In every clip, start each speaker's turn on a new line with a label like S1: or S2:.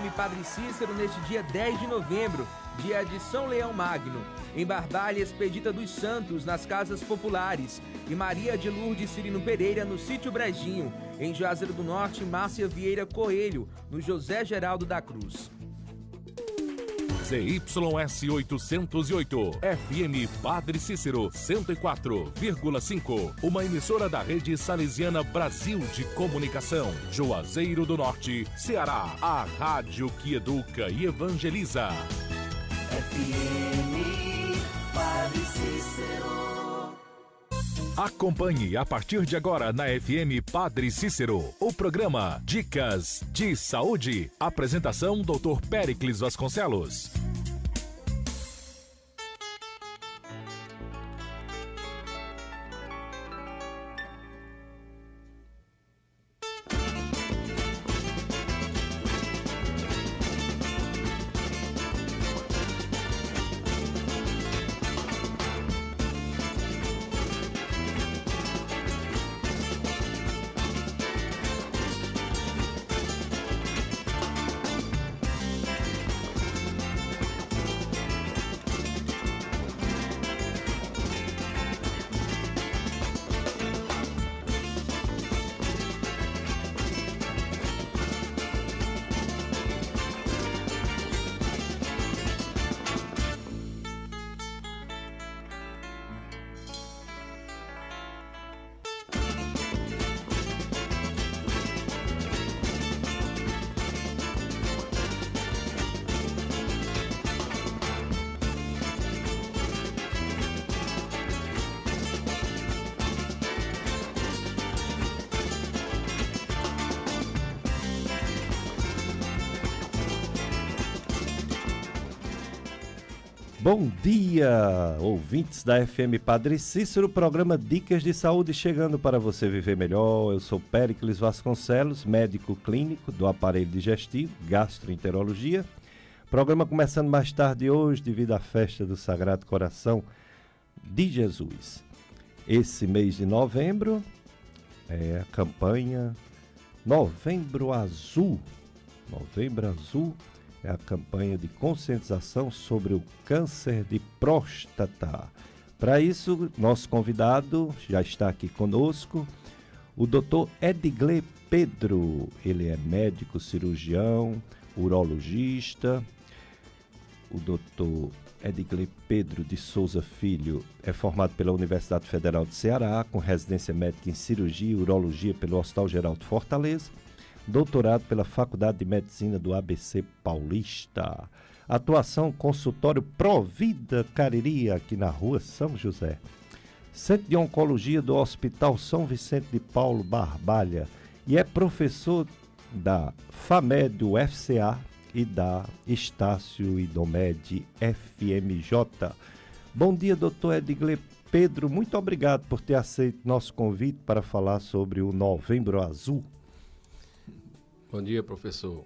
S1: FM Padre Cícero neste dia 10 de novembro, dia de São Leão Magno. Em Barbalha, Expedita dos Santos, nas Casas Populares. E Maria de Lourdes Cirino Pereira, no Sítio Brejinho. Em Juazeiro do Norte, Márcia Vieira Coelho, no José Geraldo da Cruz.
S2: ZYS 808, FM Padre Cícero 104,5. Uma emissora da Rede Salesiana Brasil de Comunicação. Juazeiro do Norte, Ceará. A rádio que educa e evangeliza.
S3: FM Padre Cícero.
S2: Acompanhe a partir de agora na FM Padre Cícero o programa Dicas de Saúde. Apresentação Dr. Péricles Vasconcelos.
S4: Bom dia, ouvintes da FM Padre Cícero, programa Dicas de Saúde chegando para você viver melhor. Eu sou Péricles Vasconcelos, médico clínico do aparelho digestivo, gastroenterologia. Programa começando mais tarde hoje devido à festa do Sagrado Coração de Jesus. Esse mês de novembro é a campanha Novembro Azul. Novembro Azul é a campanha de conscientização sobre o câncer de próstata. Para isso, nosso convidado já está aqui conosco, o Dr. Edgley Pedro. Ele é médico cirurgião, urologista. O Dr. Edgley Pedro de Souza Filho é formado pela Universidade Federal de Ceará, com residência médica em cirurgia e urologia pelo Hospital Geral de Fortaleza. Doutorado pela Faculdade de Medicina do ABC Paulista. Atuação consultório Provida Cariri, aqui na rua São José. Centro de Oncologia do Hospital São Vicente de Paulo, Barbalha. E é professor da FAMED, UFCA, e da Estácio Idomed FMJ. Bom dia, doutor Edgley Pedro. Muito obrigado por ter aceito nosso convite para falar sobre o Novembro Azul.
S5: Bom dia, professor.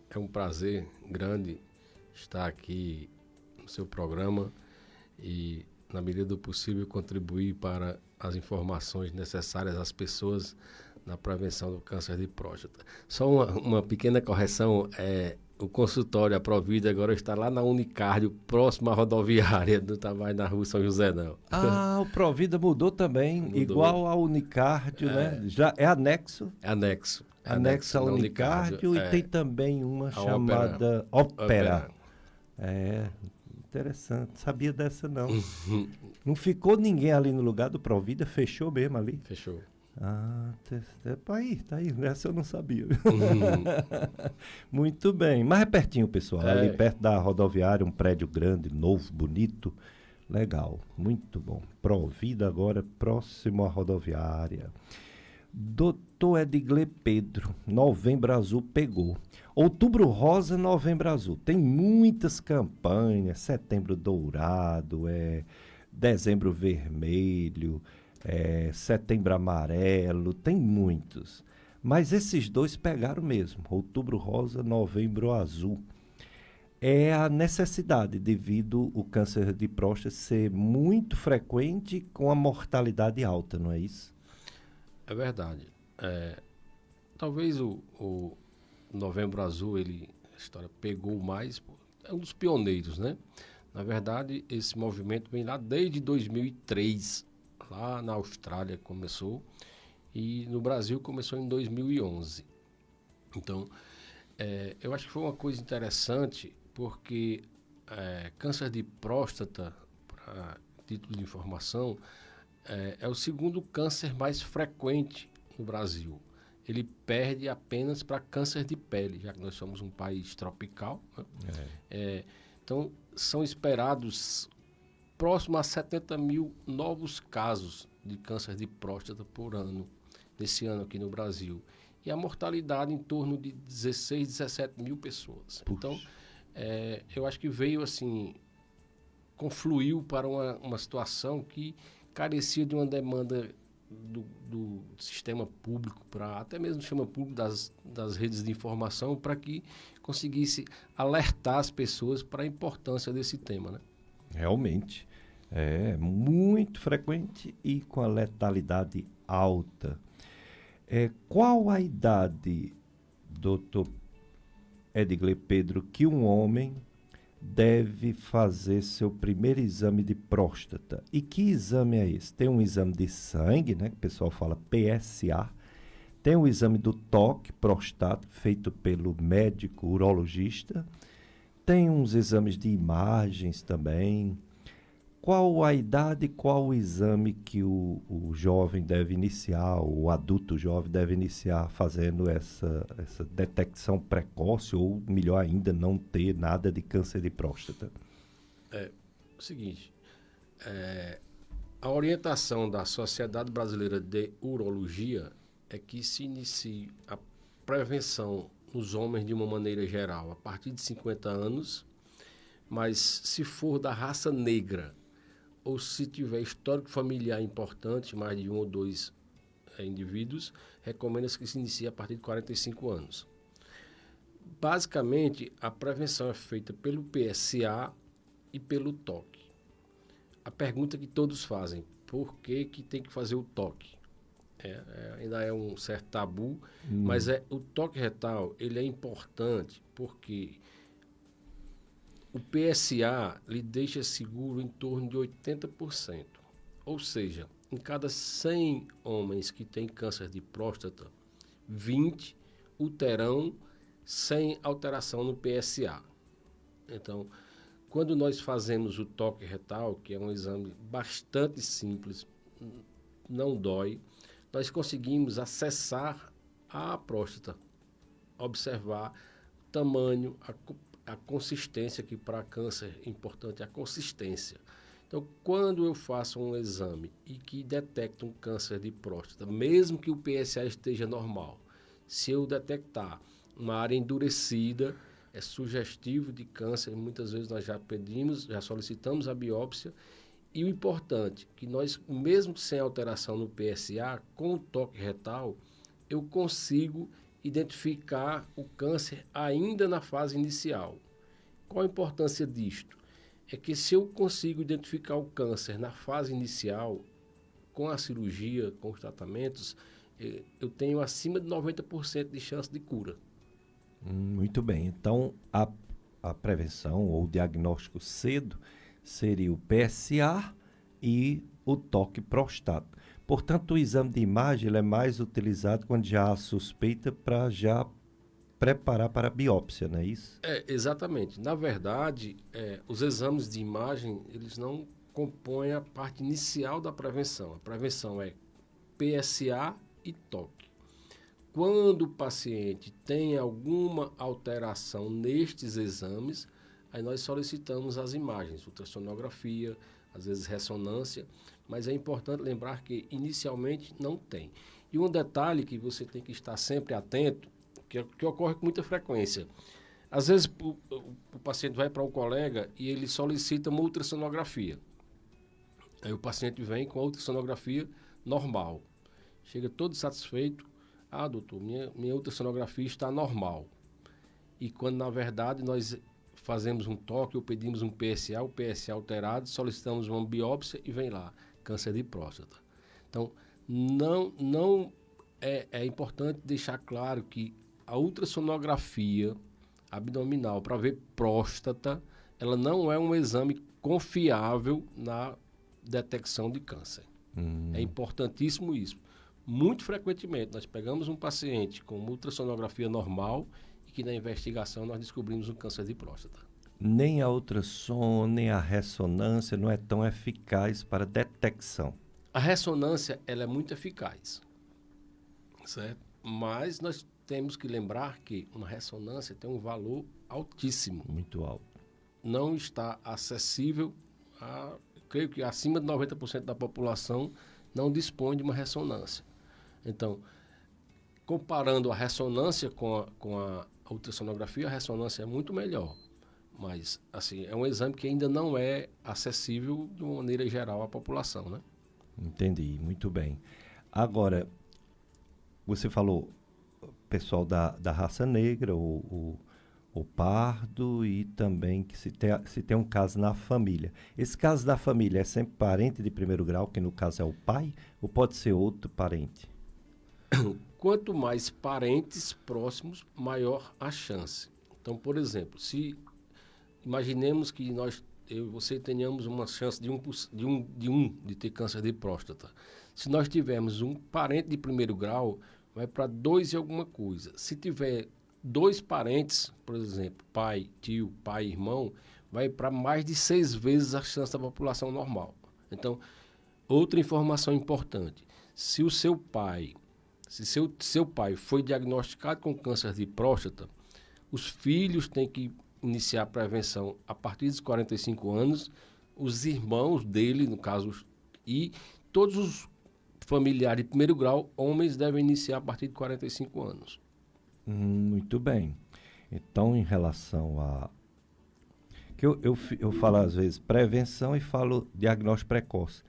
S5: É um prazer grande estar aqui no seu programa e, na medida do possível, contribuir para as informações necessárias às pessoas na prevenção do câncer de próstata. Só uma pequena correção, o consultório, a Provida, agora está lá na Unicardio, próximo à rodoviária, não está mais na rua São José, não.
S4: Ah, o Provida mudou também, mudou. Igual ao Unicardio, né? Já é anexo?
S5: É anexo.
S4: Anexo ao Unicardio e tem também uma chamada Opera. É, interessante. Sabia dessa não. Não ficou ninguém ali no lugar do Provida? Fechou mesmo ali?
S5: Fechou.
S4: Ah, tá aí. Essa eu não sabia. Muito bem. Mas é pertinho, pessoal. Ali perto da rodoviária, um prédio grande, novo, bonito. Legal. Muito bom. Provida agora, próximo à rodoviária. Doutor Edgley Pedro, Novembro Azul pegou. Outubro Rosa, Novembro Azul. Tem muitas campanhas, Setembro Dourado, Dezembro Vermelho, Setembro Amarelo, tem muitos. Mas esses dois pegaram mesmo, Outubro Rosa, Novembro Azul. É a necessidade devido ao câncer de próstata ser muito frequente com a mortalidade alta, não é isso?
S5: É verdade. Talvez o Novembro Azul, a história pegou mais, é um dos pioneiros, né? Na verdade, esse movimento vem lá desde 2003, lá na Austrália começou, e no Brasil começou em 2011. Então, eu acho que foi uma coisa interessante, porque câncer de próstata, para título de informação, é o segundo câncer mais frequente no Brasil. Ele perde apenas para câncer de pele, já que nós somos um país tropical, né? Então, são esperados próximo a 70 mil novos casos de câncer de próstata por ano, nesse ano aqui no Brasil. E a mortalidade em torno de 16, 17 mil pessoas. Puxa. Então, eu acho que veio assim, confluiu para uma situação que carecia de uma demanda do sistema público, até mesmo do sistema público das redes de informação, para que conseguisse alertar as pessoas para a importância desse tema, né?
S4: Realmente, é muito frequente e com a letalidade alta. Qual a idade, doutor Edgley Pedro, que um homem deve fazer seu primeiro exame de próstata? E que exame é esse? Tem um exame de sangue, né, que o pessoal fala PSA. Tem o exame do toque prostático, feito pelo médico urologista. Tem uns exames de imagens também. Qual a idade e qual o exame que o jovem deve iniciar, o adulto jovem deve iniciar fazendo essa detecção precoce, ou melhor ainda, não ter nada de câncer de próstata?
S5: O seguinte, a orientação da Sociedade Brasileira de Urologia é que se inicie a prevenção nos homens de uma maneira geral a partir de 50 anos, mas se for da raça negra, ou se tiver histórico familiar importante, mais de um ou dois indivíduos, recomenda-se que se inicie a partir de 45 anos. Basicamente, a prevenção é feita pelo PSA e pelo toque. A pergunta que todos fazem, por que tem que fazer o toque? Ainda é um certo tabu, mas o toque retal ele é importante porque o PSA lhe deixa seguro em torno de 80%. Ou seja, em cada 100 homens que têm câncer de próstata, 20 o terão sem alteração no PSA. Então, quando nós fazemos o toque retal, que é um exame bastante simples, não dói, nós conseguimos acessar a próstata, observar o tamanho, a consistência, que para câncer é importante, a consistência. Então, quando eu faço um exame e que detecta um câncer de próstata, mesmo que o PSA esteja normal, se eu detectar uma área endurecida, é sugestivo de câncer, muitas vezes nós já solicitamos a biópsia. E o importante, que nós, mesmo sem alteração no PSA, com o toque retal, eu consigo identificar o câncer ainda na fase inicial. Qual a importância disto? É que se eu consigo identificar o câncer na fase inicial, com a cirurgia, com os tratamentos, eu tenho acima de 90% de chance de cura.
S4: Muito bem. Então, a prevenção ou o diagnóstico cedo seria o PSA e o toque prostático. Portanto, o exame de imagem ele é mais utilizado quando já há suspeita, para já preparar para a biópsia, não é isso?
S5: Exatamente. Na verdade, os exames de imagem, eles não compõem a parte inicial da prevenção. A prevenção é PSA e toque. Quando o paciente tem alguma alteração nestes exames, aí nós solicitamos as imagens, ultrassonografia, às vezes ressonância, mas é importante lembrar que inicialmente não tem. E um detalhe que você tem que estar sempre atento, que ocorre com muita frequência. Às vezes o paciente vai para um colega e ele solicita uma ultrassonografia. Aí o paciente vem com a ultrassonografia normal. Chega todo satisfeito, doutor, minha ultrassonografia está normal. E quando na verdade nós fazemos um toque ou pedimos um PSA, o PSA alterado, solicitamos uma biópsia e vem lá, câncer de próstata. Então, não é importante deixar claro que a ultrassonografia abdominal para ver próstata, ela não é um exame confiável na detecção de câncer. É importantíssimo isso. Muito frequentemente, nós pegamos um paciente com ultrassonografia normal e que na investigação nós descobrimos um câncer de próstata.
S4: Nem a ultrassom, nem a ressonância não é tão eficaz para detecção.
S5: A ressonância, ela é muito eficaz, certo? Mas nós temos que lembrar que uma ressonância tem um valor altíssimo.
S4: Muito alto.
S5: Não está acessível creio que acima de 90% da população não dispõe de uma ressonância. Então, comparando a ressonância com a ultrassonografia, a ressonância é muito melhor. Mas, assim, é um exame que ainda não é acessível de uma maneira geral à população, né?
S4: Entendi, muito bem. Agora, você falou pessoal da raça negra, o pardo, e também que se tem um caso na família. Esse caso da família é sempre parente de primeiro grau, que no caso é o pai, ou pode ser outro parente?
S5: Quanto mais parentes próximos, maior a chance. Então, por exemplo, se imaginemos que eu e você tenhamos uma chance de ter câncer de próstata. Se nós tivermos um parente de primeiro grau, vai para 2 e alguma coisa. Se tiver 2 parentes, por exemplo, pai, tio, pai, irmão, vai para mais de 6 vezes a chance da população normal. Então, outra informação importante, se seu pai foi diagnosticado com câncer de próstata, os filhos têm que iniciar a prevenção a partir dos 45 anos, os irmãos dele, no caso, e todos os familiares de primeiro grau, homens, devem iniciar a partir de 45 anos.
S4: Muito bem. Então, em relação a... que eu falo às vezes prevenção e falo diagnóstico precoce.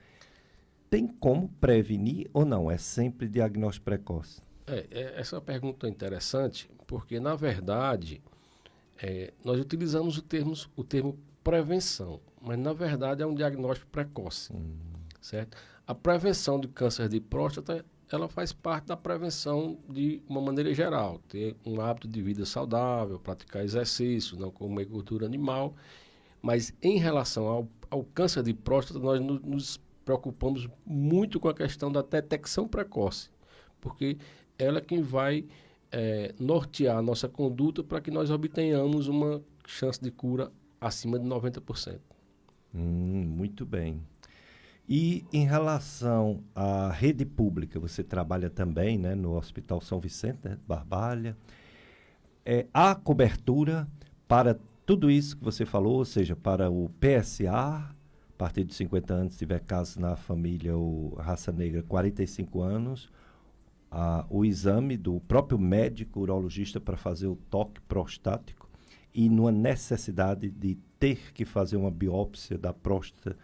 S4: Tem como prevenir ou não? É sempre diagnóstico precoce?
S5: Essa pergunta é interessante, porque, na verdade, nós utilizamos o termo prevenção, mas, na verdade, é um diagnóstico precoce, certo? A prevenção de câncer de próstata, ela faz parte da prevenção de uma maneira geral, ter um hábito de vida saudável, praticar exercício, não comer gordura animal, mas, em relação ao câncer de próstata, nós nos preocupamos muito com a questão da detecção precoce, porque ela é quem vai nortear a nossa conduta para que nós obtenhamos uma chance de cura acima de 90%.
S4: Muito bem. E em relação à rede pública, você trabalha também, né, no Hospital São Vicente, né, Barbalha. Há cobertura para tudo isso que você falou, ou seja, para o PSA, a partir de 50 anos, se tiver caso na família ou raça negra, 45 anos, o exame do próprio médico urologista para fazer o toque prostático e numa necessidade de ter que fazer uma biópsia da próstata.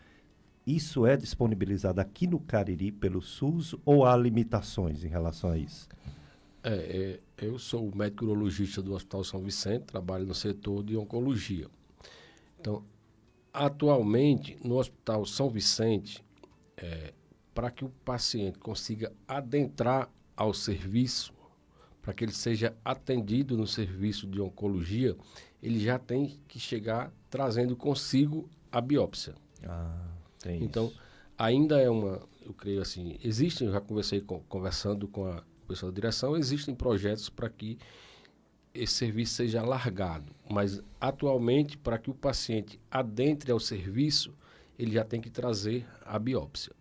S4: Isso é disponibilizado aqui no Cariri pelo SUS ou há limitações em relação a isso?
S5: Eu sou o médico urologista do Hospital São Vicente, trabalho no setor de oncologia. Então, atualmente, no Hospital São Vicente, para que o paciente consiga adentrar ao serviço, para que ele seja atendido no serviço de oncologia, ele já tem que chegar trazendo consigo a biópsia. Então, ainda eu creio assim, eu já conversando com a pessoa da direção, existem projetos para que esse serviço seja alargado, mas atualmente, para que o paciente adentre ao serviço, ele já tem que trazer a biópsia.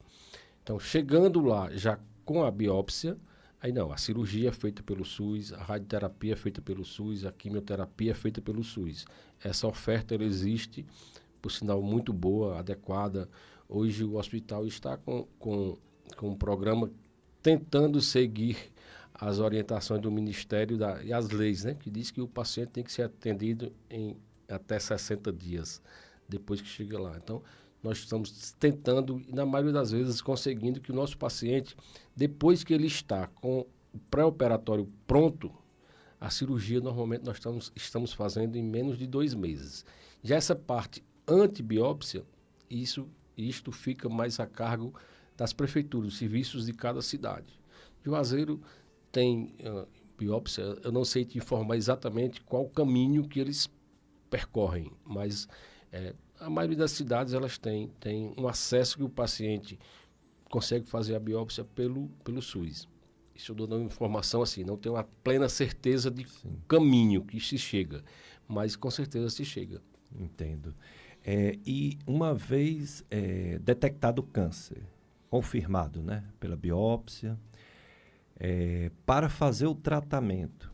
S5: Então, chegando lá já com a biópsia, aí não, a cirurgia é feita pelo SUS, a radioterapia é feita pelo SUS, a quimioterapia é feita pelo SUS. Essa oferta ela existe, por sinal muito boa, adequada. Hoje o hospital está com um programa tentando seguir as orientações do Ministério e as leis, né, que diz que o paciente tem que ser atendido em até 60 dias depois que chega lá. Então, nós estamos tentando, e na maioria das vezes, conseguindo que o nosso paciente, depois que ele está com o pré-operatório pronto, a cirurgia normalmente nós estamos fazendo em menos de 2 meses. Já essa parte antibiópsia, isto fica mais a cargo das prefeituras, dos serviços de cada cidade. Juazeiro tem biópsia, eu não sei te informar exatamente qual o caminho que eles percorrem, mas a maioria das cidades elas têm um acesso que o paciente consegue fazer a biópsia pelo SUS. Isso eu dou uma informação assim, não tenho uma plena certeza de caminho que se chega, mas com certeza se chega.
S4: Entendo. E uma vez detectado o câncer, confirmado, né, pela biópsia, para fazer o tratamento,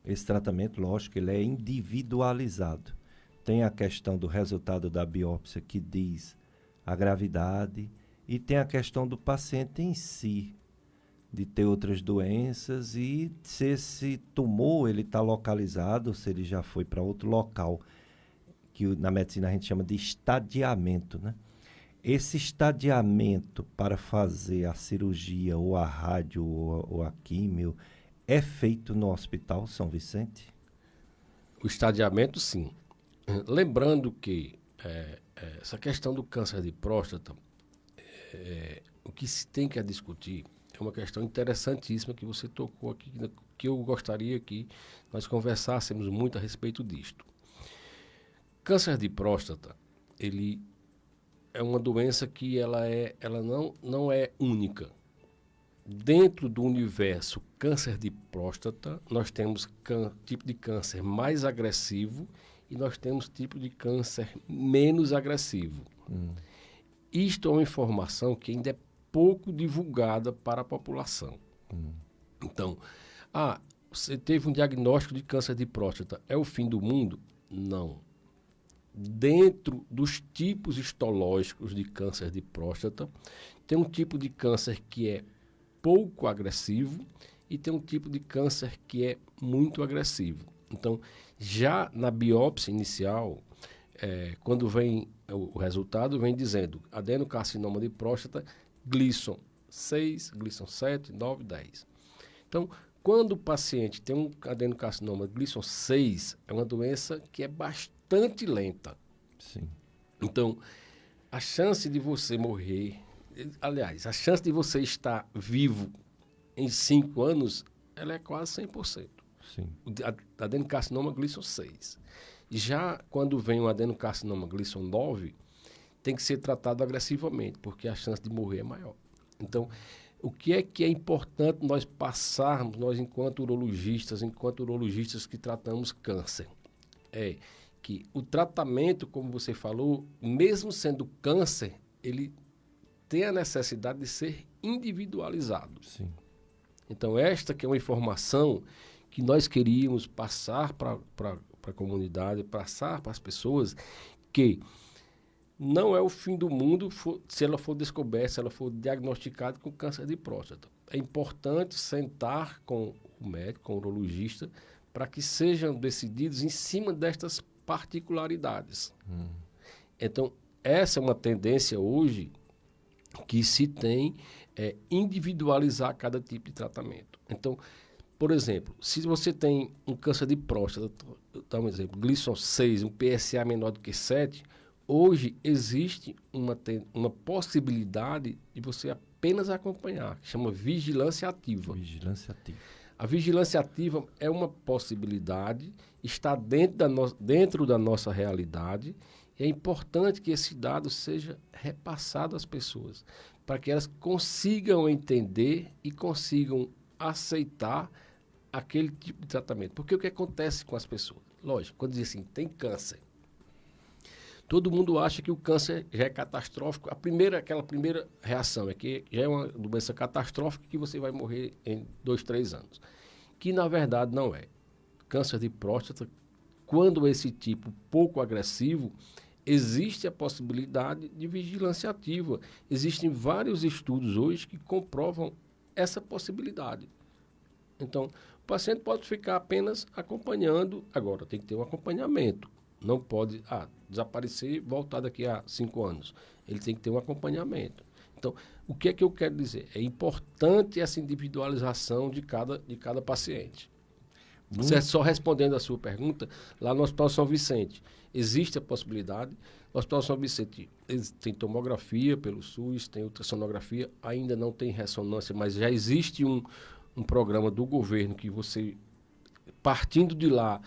S4: esse tratamento, lógico, ele é individualizado. Tem a questão do resultado da biópsia que diz a gravidade e tem a questão do paciente em si, de ter outras doenças e se esse tumor ele está localizado, se ele já foi para outro local, que na medicina a gente chama de estadiamento, né? Esse estadiamento para fazer a cirurgia ou a rádio ou a químio é feito no Hospital São Vicente?
S5: O estadiamento, sim. Lembrando que essa questão do câncer de próstata, o que se tem que discutir é uma questão interessantíssima que você tocou aqui, que eu gostaria que nós conversássemos muito a respeito disto. Câncer de próstata, ele é uma doença que ela não é única. Dentro do universo câncer de próstata, nós temos tipo de câncer mais agressivo e nós temos tipo de câncer menos agressivo. Isto é uma informação que ainda é pouco divulgada para a população. Então, você teve um diagnóstico de câncer de próstata, é o fim do mundo? Não. Dentro dos tipos histológicos de câncer de próstata, tem um tipo de câncer que é pouco agressivo e tem um tipo de câncer que é muito agressivo. Então, já na biópsia inicial, quando vem o resultado, vem dizendo adenocarcinoma de próstata, Gleason 6, Gleason 7, 9, 10. Então, quando o paciente tem um adenocarcinoma Gleason 6, é uma doença que é bastante lenta.
S4: Sim.
S5: Então, a chance de você morrer, aliás, a chance de você estar vivo em 5 anos, ela é quase 100%.
S4: Sim.
S5: O adenocarcinoma Gleason 6. Já quando vem um adenocarcinoma Gleason 9, tem que ser tratado agressivamente, porque a chance de morrer é maior. Então, o que é importante nós passarmos, nós enquanto urologistas que tratamos câncer, é que o tratamento, como você falou, mesmo sendo câncer, ele tem a necessidade de ser individualizado.
S4: Sim.
S5: Então, esta que é uma informação que nós queríamos passar para a comunidade, passar para as pessoas, que não é o fim do mundo se ela for descoberta, se ela for diagnosticada com câncer de próstata. É importante sentar com o médico, com o urologista, para que sejam decididos em cima destas particularidades. Então, essa é uma tendência hoje que se tem individualizar cada tipo de tratamento. Então, por exemplo, se você tem um câncer de próstata, vou dar um exemplo, Gleason 6, um PSA menor do que 7, hoje existe uma possibilidade de você apenas acompanhar, que chama vigilância ativa.
S4: Vigilância ativa.
S5: A vigilância ativa é uma possibilidade, está dentro da nossa realidade, e é importante que esse dado seja repassado às pessoas, para que elas consigam entender e consigam aceitar aquele tipo de tratamento. Porque o que acontece com as pessoas? Lógico, quando diz assim, tem câncer, todo mundo acha que o câncer já é catastrófico. Aquela primeira reação é que já é uma doença catastrófica que você vai morrer em 2, 3 anos. Que, na verdade, não é. Câncer de próstata, quando esse tipo pouco agressivo, existe a possibilidade de vigilância ativa. Existem vários estudos hoje que comprovam essa possibilidade. Então, o paciente pode ficar apenas acompanhando. Agora, tem que ter um acompanhamento. Não pode desaparecer e voltar daqui a 5 anos. Ele tem que ter um acompanhamento. Então, o que é que eu quero dizer? É importante essa individualização de cada paciente. Só respondendo a sua pergunta, lá no Hospital São Vicente, existe a possibilidade. No Hospital São Vicente tem tomografia pelo SUS, tem ultrassonografia, ainda não tem ressonância, mas já existe um programa do governo que você, partindo de lá,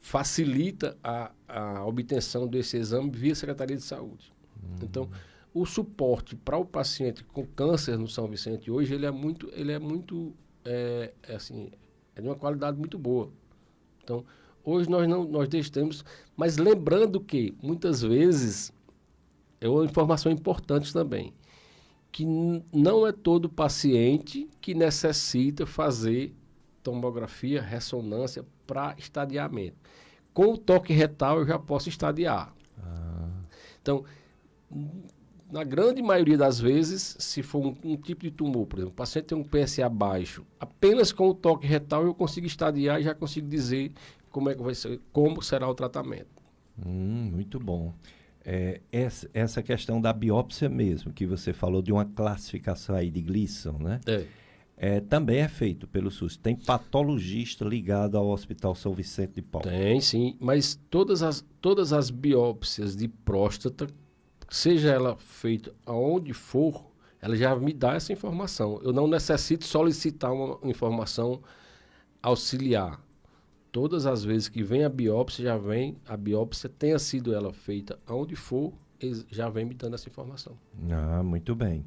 S5: facilita a obtenção desse exame via Secretaria de Saúde. Então, o suporte para o paciente com câncer no São Vicente hoje, ele é de uma qualidade muito boa. Então, hoje nós temos, mas lembrando que, muitas vezes, é uma informação importante também, que não é todo paciente que necessita fazer tomografia, ressonância para estadiamento. Com o toque retal eu já posso estadiar. Então, na grande maioria das vezes, se for um tipo de tumor, por exemplo, o paciente tem um PSA baixo, apenas com o toque retal eu consigo estadiar e já consigo dizer como é que vai ser, como será o tratamento.
S4: Muito bom. Essa questão da biópsia mesmo, que você falou de uma classificação aí de Gleason, né? Também é feito pelo SUS. Tem patologista ligado ao Hospital São Vicente de Paulo?
S5: Tem, sim. Mas todas as biópsias de próstata, seja ela feita aonde for, ela já me dá essa informação. Eu não necessito solicitar uma informação auxiliar. Todas as vezes que vem a biópsia, tenha sido ela feita aonde for, já vem me dando essa informação.
S4: Muito bem.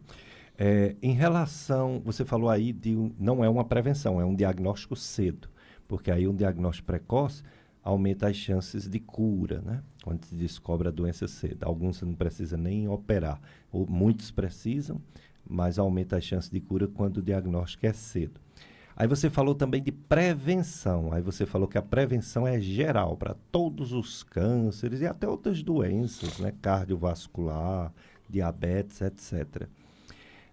S4: Em relação, você falou aí não é uma prevenção, é um diagnóstico cedo, porque aí um diagnóstico precoce aumenta as chances de cura, né? Quando se descobre a doença cedo. Alguns não precisam nem operar, ou muitos precisam, mas aumenta as chances de cura quando o diagnóstico é cedo. Aí você falou também de prevenção, aí você falou que a prevenção é geral para todos os cânceres e até outras doenças, né? Cardiovascular, diabetes, etc.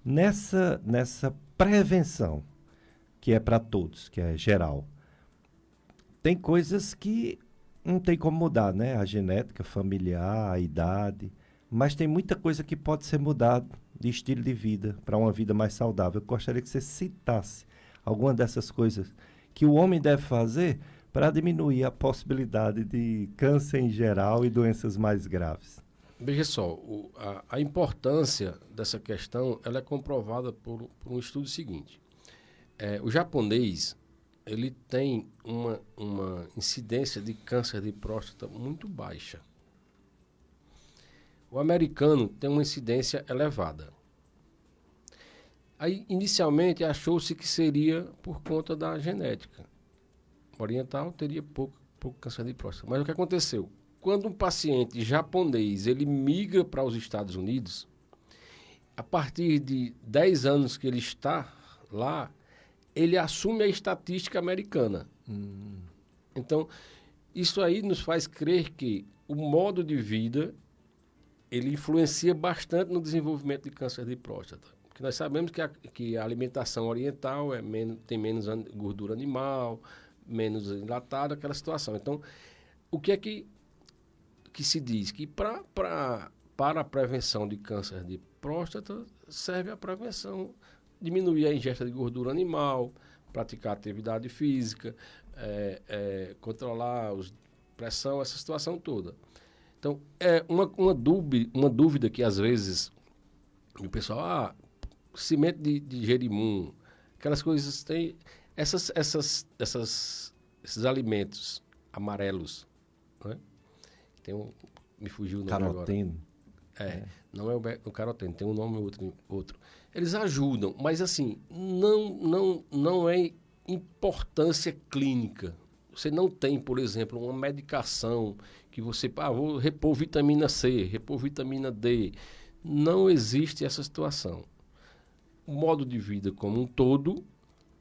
S4: Nessa prevenção, que é para todos, que é geral, tem coisas que não tem como mudar, né? A genética familiar, a idade, mas tem muita coisa que pode ser mudada de estilo de vida para uma vida mais saudável. Eu gostaria que você citasse alguma dessas coisas que o homem deve fazer para diminuir a possibilidade de câncer em geral e doenças mais graves.
S5: Veja só, a importância dessa questão ela é comprovada por um estudo seguinte. O japonês ele tem uma incidência de câncer de próstata muito baixa. O americano tem uma incidência elevada. Aí, inicialmente, achou-se que seria por conta da genética. O oriental teria pouco câncer de próstata. Mas o que aconteceu? Quando um paciente japonês ele migra para os Estados Unidos, a partir de 10 anos que ele está lá, ele assume a estatística americana. Então, isso aí nos faz crer que o modo de vida ele influencia bastante no desenvolvimento de câncer de próstata. Porque nós sabemos que a alimentação oriental tem menos gordura animal, menos enlatada, aquela situação. Então, o que é que se diz? Que para a prevenção de câncer de próstata serve a prevenção, diminuir a ingesta de gordura animal, praticar atividade física, controlar a pressão, essa situação toda. Então, uma dúvida que às vezes o pessoal, cimento de gerimum, aquelas coisas tem esses alimentos amarelos, né? Me fugiu o nome
S4: Caroteno.
S5: agora. Não é o caroteno, tem um nome outro. Eles ajudam, mas assim, não é importância clínica. Você não tem, por exemplo, uma medicação que você, vou repor vitamina C, repor vitamina D. Não existe essa situação. O modo de vida como um todo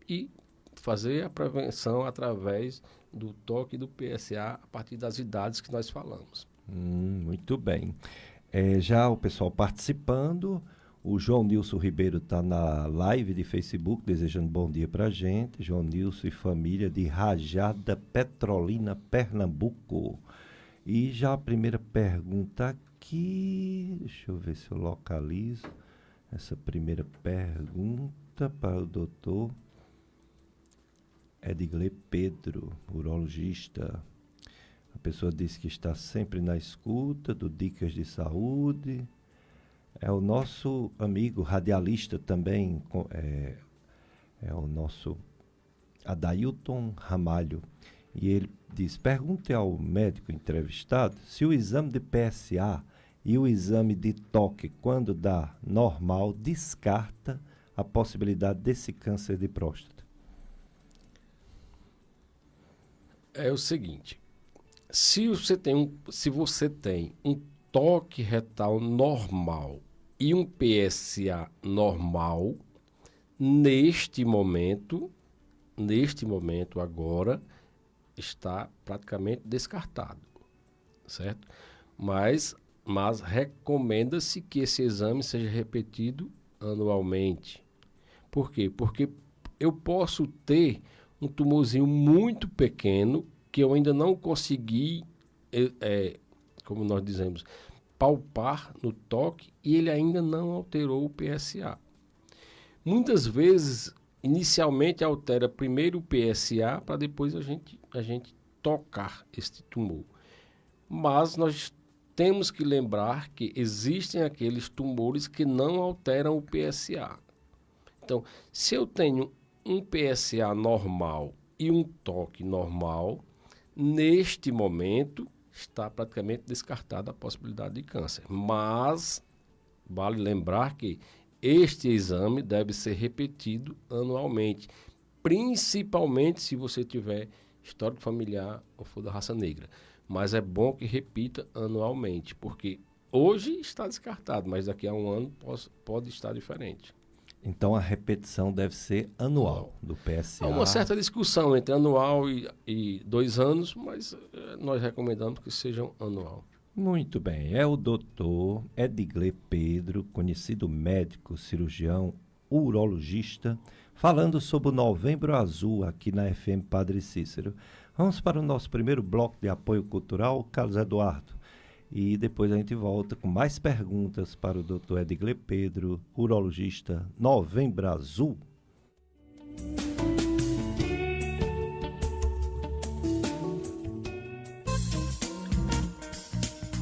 S5: e fazer a prevenção através do toque do PSA a partir das idades que nós falamos.
S4: Muito bem. Já o pessoal participando, o João Nilson Ribeiro está na live de Facebook, desejando bom dia para a gente. João Nilson e família de Rajada, Petrolina, Pernambuco. E já a primeira pergunta aqui, deixa eu ver se eu localizo essa primeira pergunta para o doutor Edgley Pedro, urologista. A pessoa disse que está sempre na escuta do Dicas de Saúde. É o nosso amigo radialista também, é o nosso Adailton Ramalho. E ele diz: pergunte ao médico entrevistado se o exame de PSA e o exame de toque, quando dá normal, descarta a possibilidade desse câncer de próstata.
S5: É o seguinte, se você tem um toque retal normal e um PSA normal, neste momento agora, está praticamente descartado, certo? Mas recomenda-se que esse exame seja repetido anualmente. Por quê? Porque eu posso ter um tumorzinho muito pequeno que eu ainda não consegui, como nós dizemos, palpar no toque, e ele ainda não alterou o PSA. Muitas vezes, inicialmente altera primeiro o PSA para depois a gente tocar este tumor. Mas nós temos que lembrar que existem aqueles tumores que não alteram o PSA. Então, se eu tenho um PSA normal e um toque normal, neste momento está praticamente descartada a possibilidade de câncer. Mas vale lembrar que este exame deve ser repetido anualmente, principalmente se você tiver histórico familiar ou for da raça negra. Mas é bom que repita anualmente, porque hoje está descartado, mas daqui a um ano pode estar diferente.
S4: Então a repetição deve ser anual do PSA.
S5: Há uma certa discussão entre anual e 2 anos, mas nós recomendamos que sejam anual.
S4: Muito bem, é o doutor Edgley Pedro, conhecido médico, cirurgião, urologista, falando sobre o Novembro Azul aqui na FM Padre Cícero. Vamos para o nosso primeiro bloco de apoio cultural, Carlos Eduardo. E depois a gente volta com mais perguntas para o doutor Edgley Pedro, urologista. Novembro Azul.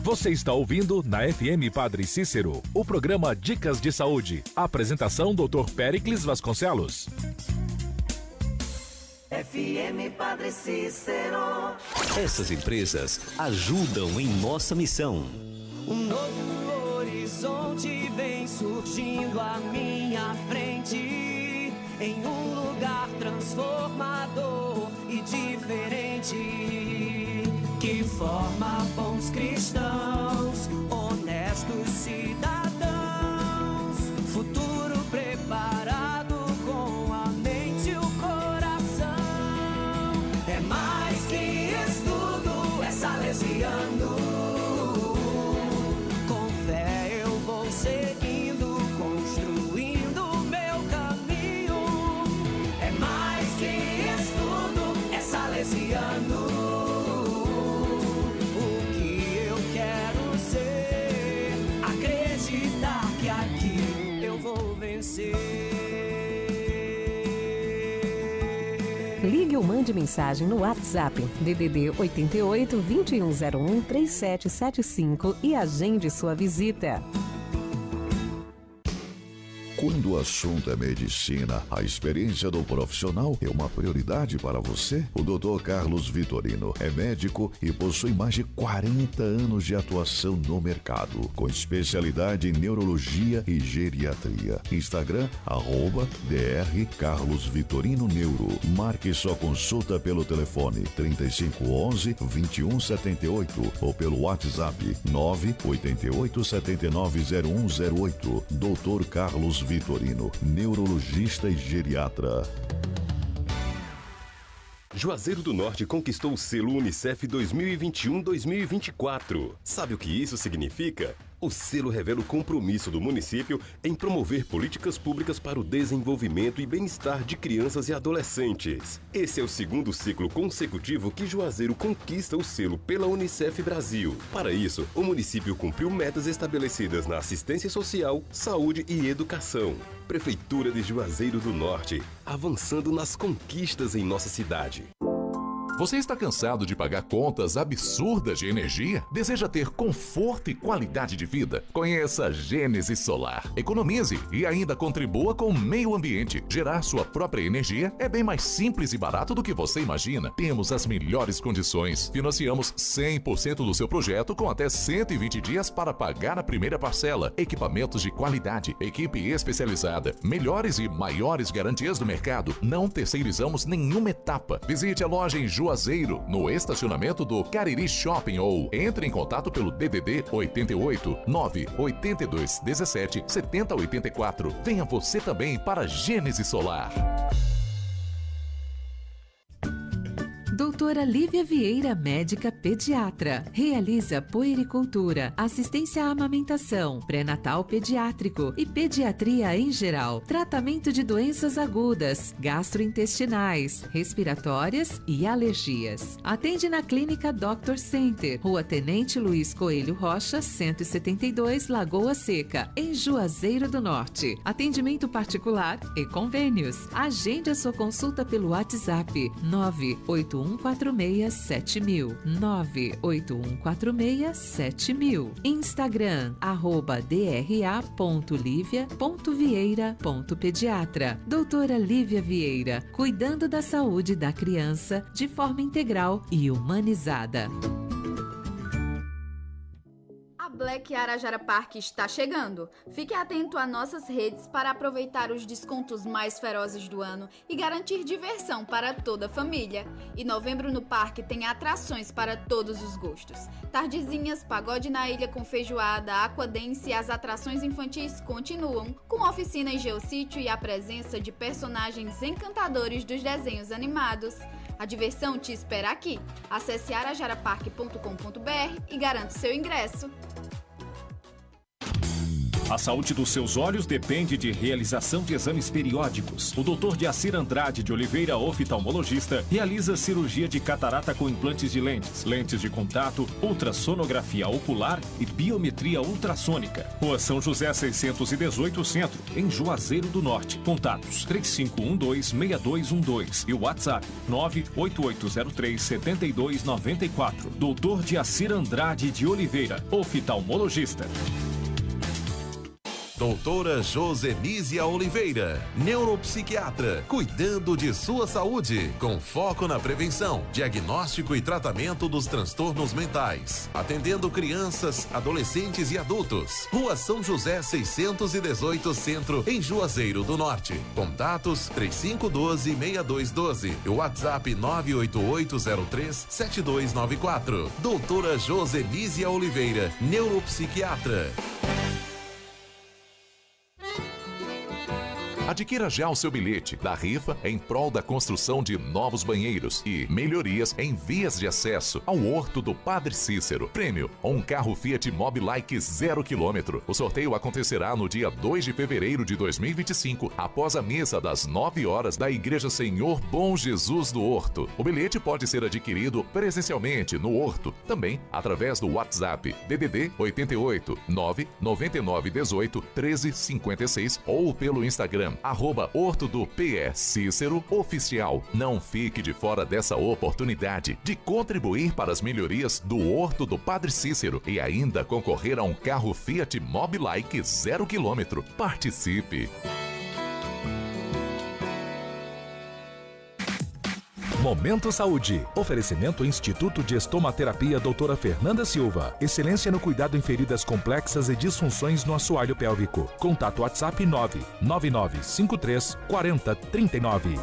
S2: Você está ouvindo na FM Padre Cícero, o programa Dicas de Saúde. Apresentação Dr. Péricles Vasconcelos.
S3: FM Padre Cícero.
S6: Essas empresas ajudam em nossa missão.
S3: Um novo horizonte vem surgindo à minha frente, em um lugar transformador e diferente, que forma bons cristãos, honestos cidadãos, futuro preparado com a mente e o coração. É mais que estudo, é salesiano. Com fé eu vou seguindo, construindo meu caminho. É mais que estudo, é salesiano.
S7: Ligue ou mande mensagem no WhatsApp DDD 88 2101 3775 e agende sua visita.
S8: Quando o assunto é medicina, a experiência do profissional é uma prioridade para você? O Dr. Carlos Vitorino é médico e possui mais de 40 anos de atuação no mercado, com especialidade em neurologia e geriatria. Instagram, @Dr. Carlos Vitorino Neuro. Marque sua consulta pelo telefone 3511-2178 ou pelo WhatsApp 988790108. Dr. Carlos Vitorino, neurologista e geriatra.
S9: Juazeiro do Norte conquistou o selo Unicef 2021-2024. Sabe o que isso significa? O selo revela o compromisso do município em promover políticas públicas para o desenvolvimento e bem-estar de crianças e adolescentes. Esse é o segundo ciclo consecutivo que Juazeiro conquista o selo pela Unicef Brasil. Para isso, o município cumpriu metas estabelecidas na assistência social, saúde e educação. Prefeitura de Juazeiro do Norte, avançando nas conquistas em nossa cidade.
S10: Você está cansado de pagar contas absurdas de energia? Deseja ter conforto e qualidade de vida? Conheça a Gênesis Solar. Economize e ainda contribua com o meio ambiente. Gerar sua própria energia é bem mais simples e barato do que você imagina. Temos as melhores condições. Financiamos 100% do seu projeto com até 120 dias para pagar a primeira parcela. Equipamentos de qualidade, equipe especializada, melhores e maiores garantias do mercado. Não terceirizamos nenhuma etapa. Visite a loja em Juazeiro, no estacionamento do Cariri Shopping, ou entre em contato pelo DDD 88 982 17 70 84. Venha você também para Gênesis Solar.
S11: Doutora Lívia Vieira, médica pediatra. Realiza puericultura, assistência à amamentação, pré-natal pediátrico e pediatria em geral. Tratamento de doenças agudas, gastrointestinais, respiratórias e alergias. Atende na Clínica Dr. Center, Rua Tenente Luiz Coelho Rocha, 172, Lagoa Seca, em Juazeiro do Norte. Atendimento particular e convênios. Agende a sua consulta pelo WhatsApp 981467000, 981467000. Instagram, @dra.livia.vieira.pediatra. Doutora Lívia Vieira, cuidando da saúde da criança de forma integral e humanizada.
S12: A Black Arajara Park está chegando. Fique atento a nossas redes para aproveitar os descontos mais ferozes do ano e garantir diversão para toda a família. E novembro no parque tem atrações para todos os gostos. Tardezinhas, pagode na ilha com feijoada, aquadance e as atrações infantis continuam, com oficina em geossítio e a presença de personagens encantadores dos desenhos animados. A diversão te espera aqui. Acesse arajarapark.com.br e garanta seu ingresso.
S13: A saúde dos seus olhos depende de realização de exames periódicos. O Dr. Diacir Andrade de Oliveira, oftalmologista, realiza cirurgia de catarata com implantes de lentes, lentes de contato, ultrassonografia ocular e biometria ultrassônica. Rua São José 618 Centro, em Juazeiro do Norte. Contatos 3512-6212 e o WhatsApp 98803-7294. Dr. Diacir Andrade de Oliveira, oftalmologista.
S14: Doutora Josenísia Oliveira, neuropsiquiatra, cuidando de sua saúde, com foco na prevenção, diagnóstico e tratamento dos transtornos mentais, atendendo crianças, adolescentes e adultos. Rua São José 618 Centro, em Juazeiro do Norte. Contatos 3512-6212 e o WhatsApp 98803-7294. Doutora Josenísia Oliveira, neuropsiquiatra.
S10: Adquira já o seu bilhete da rifa em prol da construção de novos banheiros e melhorias em vias de acesso ao Horto do Padre Cícero. Prêmio: um carro Fiat Mobi Like 0 km. O sorteio acontecerá no dia 2 de fevereiro de 2025, após a missa das 9 horas da Igreja Senhor Bom Jesus do Horto. O bilhete pode ser adquirido presencialmente no Horto, também através do WhatsApp DDD 88 999 18 13 56 ou pelo Instagram @Horto do PS Cícero Oficial. Não fique de fora dessa oportunidade de contribuir para as melhorias do Horto do Padre Cícero e ainda concorrer a um carro Fiat Mobi Like 0 km. Participe!
S2: Momento Saúde. Oferecimento Instituto de Estomaterapia Doutora Fernanda Silva. Excelência no cuidado em feridas complexas e disfunções no assoalho pélvico. Contato WhatsApp 99953 4039.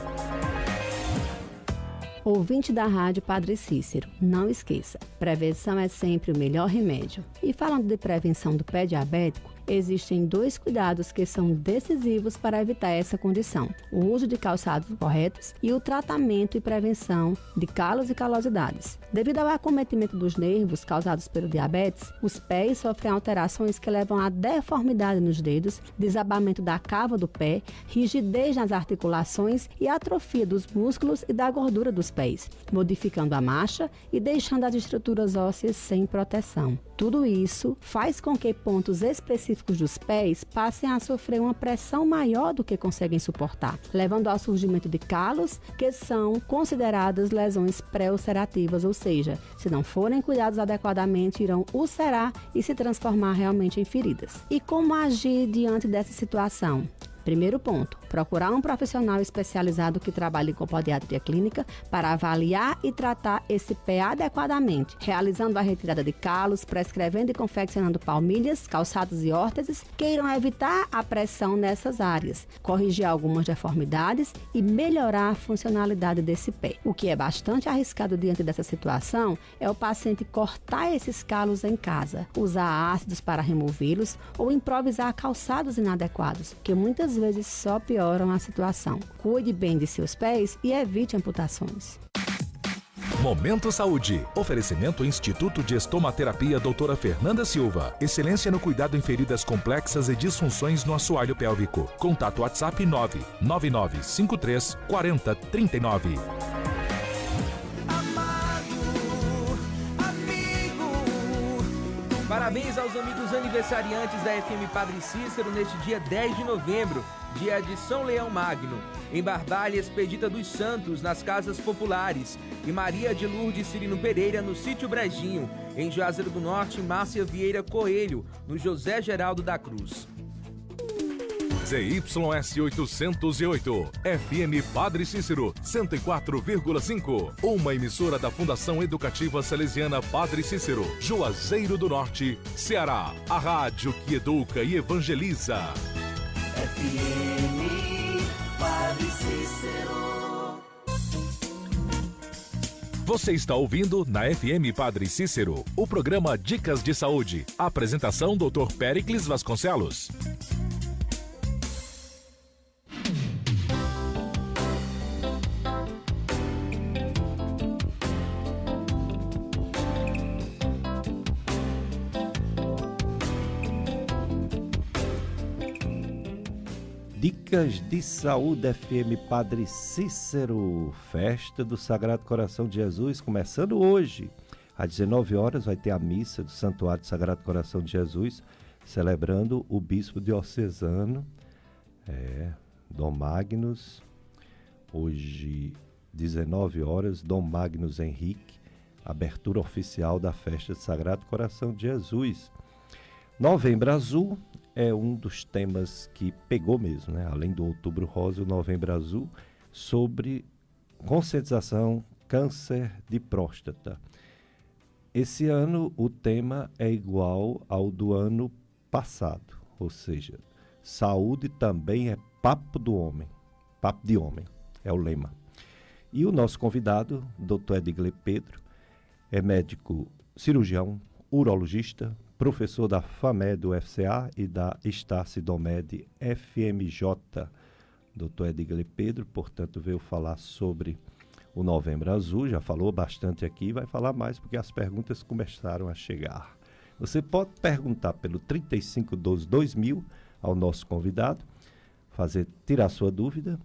S15: Ouvinte da Rádio Padre Cícero, não esqueça, prevenção é sempre o melhor remédio. E falando de prevenção do pé diabético, existem 2 cuidados que são decisivos para evitar essa condição: o uso de calçados corretos e o tratamento e prevenção de calos e calosidades. Devido ao acometimento dos nervos causados pelo diabetes, os pés sofrem alterações que levam à deformidade nos dedos, desabamento da cava do pé, rigidez nas articulações e atrofia dos músculos e da gordura dos pés, modificando a marcha e deixando as estruturas ósseas sem proteção. Tudo isso faz com que pontos específicos específicos dos pés passem a sofrer uma pressão maior do que conseguem suportar, levando ao surgimento de calos, que são consideradas lesões pré-ulcerativas, ou seja, se não forem cuidados adequadamente, irão ulcerar e se transformar realmente em feridas. E como agir diante dessa situação? Primeiro ponto, procurar um profissional especializado que trabalhe com podiatria clínica para avaliar e tratar esse pé adequadamente, realizando a retirada de calos, prescrevendo e confeccionando palmilhas, calçados e órteses que irão evitar a pressão nessas áreas, corrigir algumas deformidades e melhorar a funcionalidade desse pé. O que é bastante arriscado diante dessa situação é o paciente cortar esses calos em casa, usar ácidos para removê-los ou improvisar calçados inadequados, que muitas vezes só pioram a situação. Cuide bem de seus pés e evite amputações.
S2: Momento Saúde. Oferecimento Instituto de Estomaterapia Doutora Fernanda Silva. Excelência no cuidado em feridas complexas e disfunções no assoalho pélvico. Contato WhatsApp 99953 4039.
S1: Parabéns aos amigos aniversariantes da FM Padre Cícero neste dia 10 de novembro, dia de São Leão Magno, em Barbalha Expedita dos Santos, nas Casas Populares, e Maria de Lourdes Cirino Pereira, no Sítio Brejinho, em Juazeiro do Norte, Márcia Vieira Coelho, no José Geraldo da Cruz.
S2: ZYS 808, FM Padre Cícero, 104,5. Uma emissora da Fundação Educativa Salesiana Padre Cícero, Juazeiro do Norte, Ceará. A rádio que educa e evangeliza.
S3: FM Padre Cícero.
S2: Você está ouvindo na FM Padre Cícero, o programa Dicas de Saúde. Apresentação Dr. Péricles Vasconcelos.
S4: Dicas de Saúde FM Padre Cícero, festa do Sagrado Coração de Jesus, começando hoje. Às 19 horas vai ter a missa do Santuário do Sagrado Coração de Jesus, celebrando o bispo diocesano, Dom Magnus. Hoje, 19 horas, Dom Magnus Henrique, abertura oficial da festa do Sagrado Coração de Jesus. Novembro Azul é um dos temas que pegou mesmo, né? Além do Outubro Rosa, o Novembro Azul, sobre conscientização câncer de próstata. Esse ano o tema é igual ao do ano passado, ou seja, saúde também é papo do homem, papo de homem, é o lema. E o nosso convidado, Dr. Edgley Pedro, é médico cirurgião, urologista, professor da FAMED UFCA e da Estar-Cidomed FMJ. Dr. Edgley Pedro, portanto, veio falar sobre o Novembro Azul, já falou bastante aqui, vai falar mais porque as perguntas começaram a chegar. Você pode perguntar pelo 3512-2000 ao nosso convidado, tirar sua dúvida.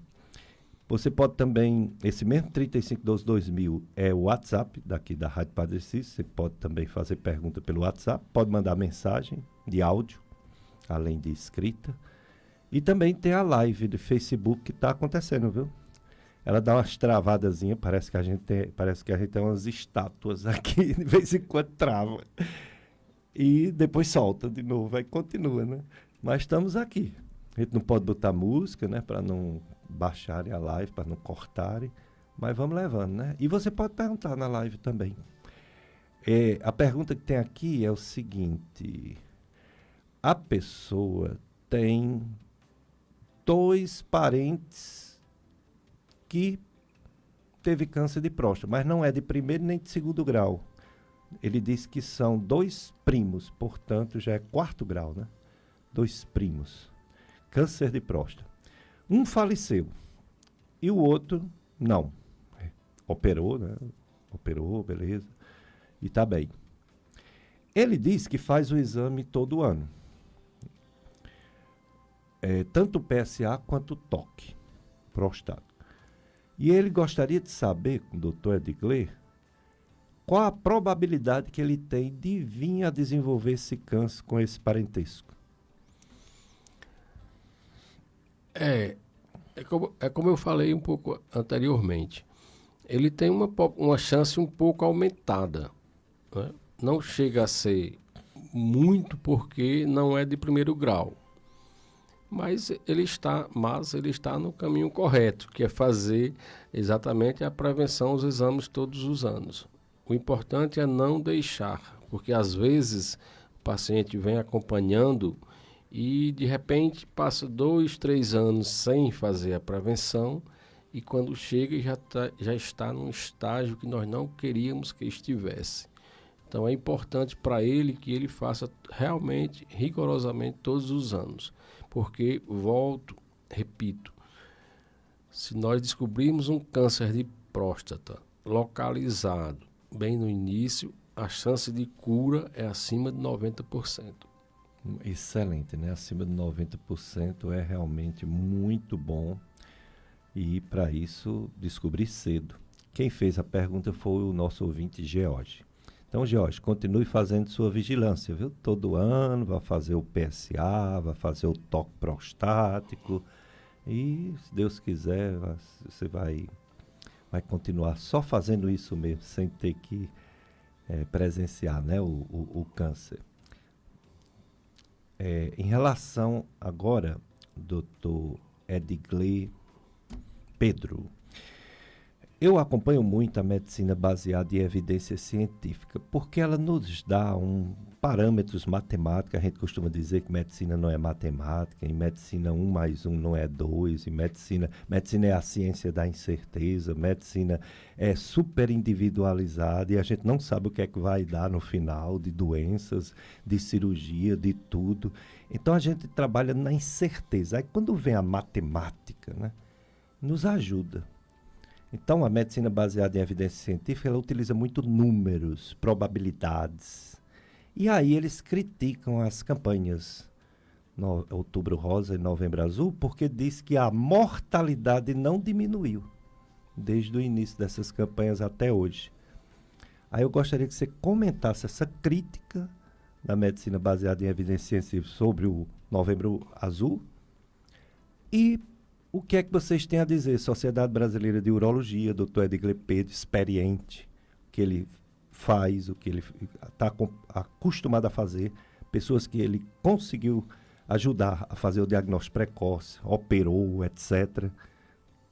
S4: Você pode também, esse mesmo 3512-2000 é o WhatsApp daqui da Rádio Padre Cícero, você pode também fazer pergunta pelo WhatsApp, pode mandar mensagem de áudio, além de escrita. E também tem a live de Facebook que está acontecendo, viu? Ela dá umas travadazinhas, parece que a gente tem umas estátuas aqui, de vez em quando trava. E depois solta de novo, aí continua, né? Mas estamos aqui. A gente não pode botar música, né? Para não baixarem a live, para não cortarem. Mas vamos levando, né? E você pode perguntar na live também. A pergunta que tem aqui é o seguinte. A pessoa tem 2 parentes que teve câncer de próstata, mas não é de primeiro nem de segundo grau. Ele diz que são 2 primos, portanto já é 4º grau, né? 2 primos. Câncer de próstata. Um faleceu e o outro não. Operou, né? Operou, beleza. E tá bem. Ele diz que faz o exame todo ano. Tanto o PSA quanto o toque prostático. E ele gostaria de saber, com o Dr. Edgley, qual a probabilidade que ele tem de vir a desenvolver esse câncer com esse parentesco.
S5: É como eu falei um pouco anteriormente. Ele tem uma chance um pouco aumentada, né? Não chega a ser muito porque não é de primeiro grau. Mas ele está no caminho correto, que é fazer exatamente a prevenção, os exames todos os anos. O importante é não deixar, porque às vezes o paciente vem acompanhando e de repente passa 2, 3 anos sem fazer a prevenção e quando chega já está num estágio que nós não queríamos que estivesse. Então é importante para ele que ele faça realmente, rigorosamente todos os anos. Porque, repito, se nós descobrirmos um câncer de próstata localizado bem no início, a chance de cura é acima de 90%.
S4: Excelente, né? Acima de 90% é realmente muito bom e, para isso, descobrir cedo. Quem fez a pergunta foi o nosso ouvinte, George. Então, George, continue fazendo sua vigilância, viu? Todo ano vai fazer o PSA, vai fazer o toque prostático e, se Deus quiser, você vai continuar só fazendo isso mesmo, sem ter que presenciar, né, o câncer. Em relação agora, doutor Edgley Pedro, eu acompanho muito a medicina baseada em evidência científica, porque ela nos dá parâmetros matemáticos. A gente costuma dizer que medicina não é matemática, em medicina 1 mais 1 não é 2, em medicina é a ciência da incerteza, medicina é super individualizada e a gente não sabe o que é que vai dar no final de doenças, de cirurgia, de tudo. Então a gente trabalha na incerteza. Aí quando vem a matemática, né, nos ajuda. Então, a medicina baseada em evidência científica, ela utiliza muito números, probabilidades. E aí eles criticam as campanhas Outubro Rosa e Novembro Azul, porque diz que a mortalidade não diminuiu desde o início dessas campanhas até hoje. Aí eu gostaria que você comentasse essa crítica da medicina baseada em evidência científica sobre o Novembro Azul e o que é que vocês têm a dizer? Sociedade Brasileira de Urologia, Dr. Edgley Pedro, experiente, o que ele faz, o que ele está acostumado a fazer, pessoas que ele conseguiu ajudar a fazer o diagnóstico precoce, operou, etc.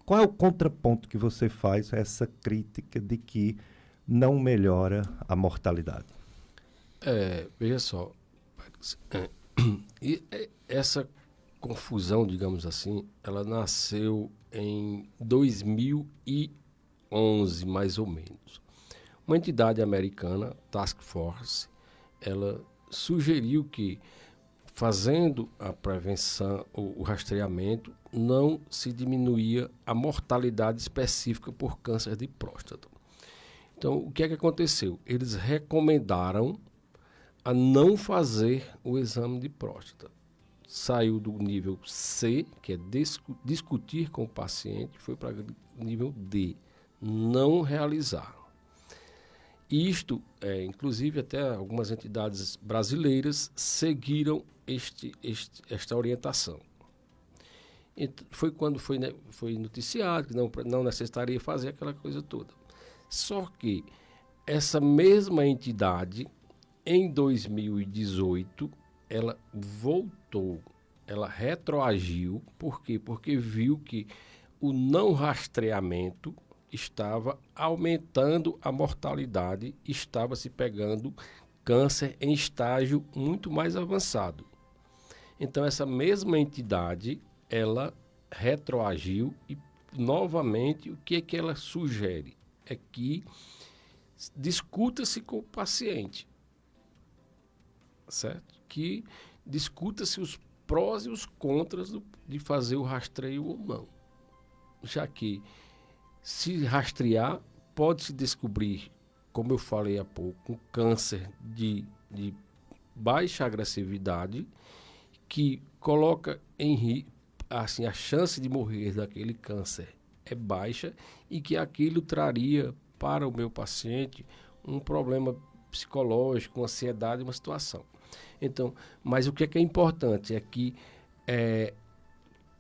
S4: Qual é o contraponto que você faz a essa crítica de que não melhora a mortalidade?
S5: Veja só, essa confusão, digamos assim, ela nasceu em 2011, mais ou menos. Uma entidade americana, Task Force, ela sugeriu que, fazendo a prevenção, o rastreamento, não se diminuía a mortalidade específica por câncer de próstata. Então, o que é que aconteceu? Eles recomendaram a não fazer o exame de próstata. Saiu do nível C, que é discutir com o paciente, foi para o nível D, não realizar. Isto, inclusive até algumas entidades brasileiras seguiram esta orientação. E foi quando foi noticiado que não necessitaria fazer aquela coisa toda. Só que essa mesma entidade, em 2018, ela voltou, ela retroagiu. Por quê? Porque viu que o não rastreamento estava aumentando a mortalidade, estava se pegando câncer em estágio muito mais avançado. Então, essa mesma entidade, ela retroagiu e, novamente, o que é que ela sugere? É que discuta-se com o paciente, certo? Que discuta-se os prós e os contras de fazer o rastreio ou não. Já que, se rastrear, pode-se descobrir, como eu falei há pouco, um câncer de baixa agressividade que coloca assim, a chance de morrer daquele câncer é baixa e que aquilo traria para o meu paciente um problema psicológico, ansiedade, uma situação. Então, mas o que é importante é que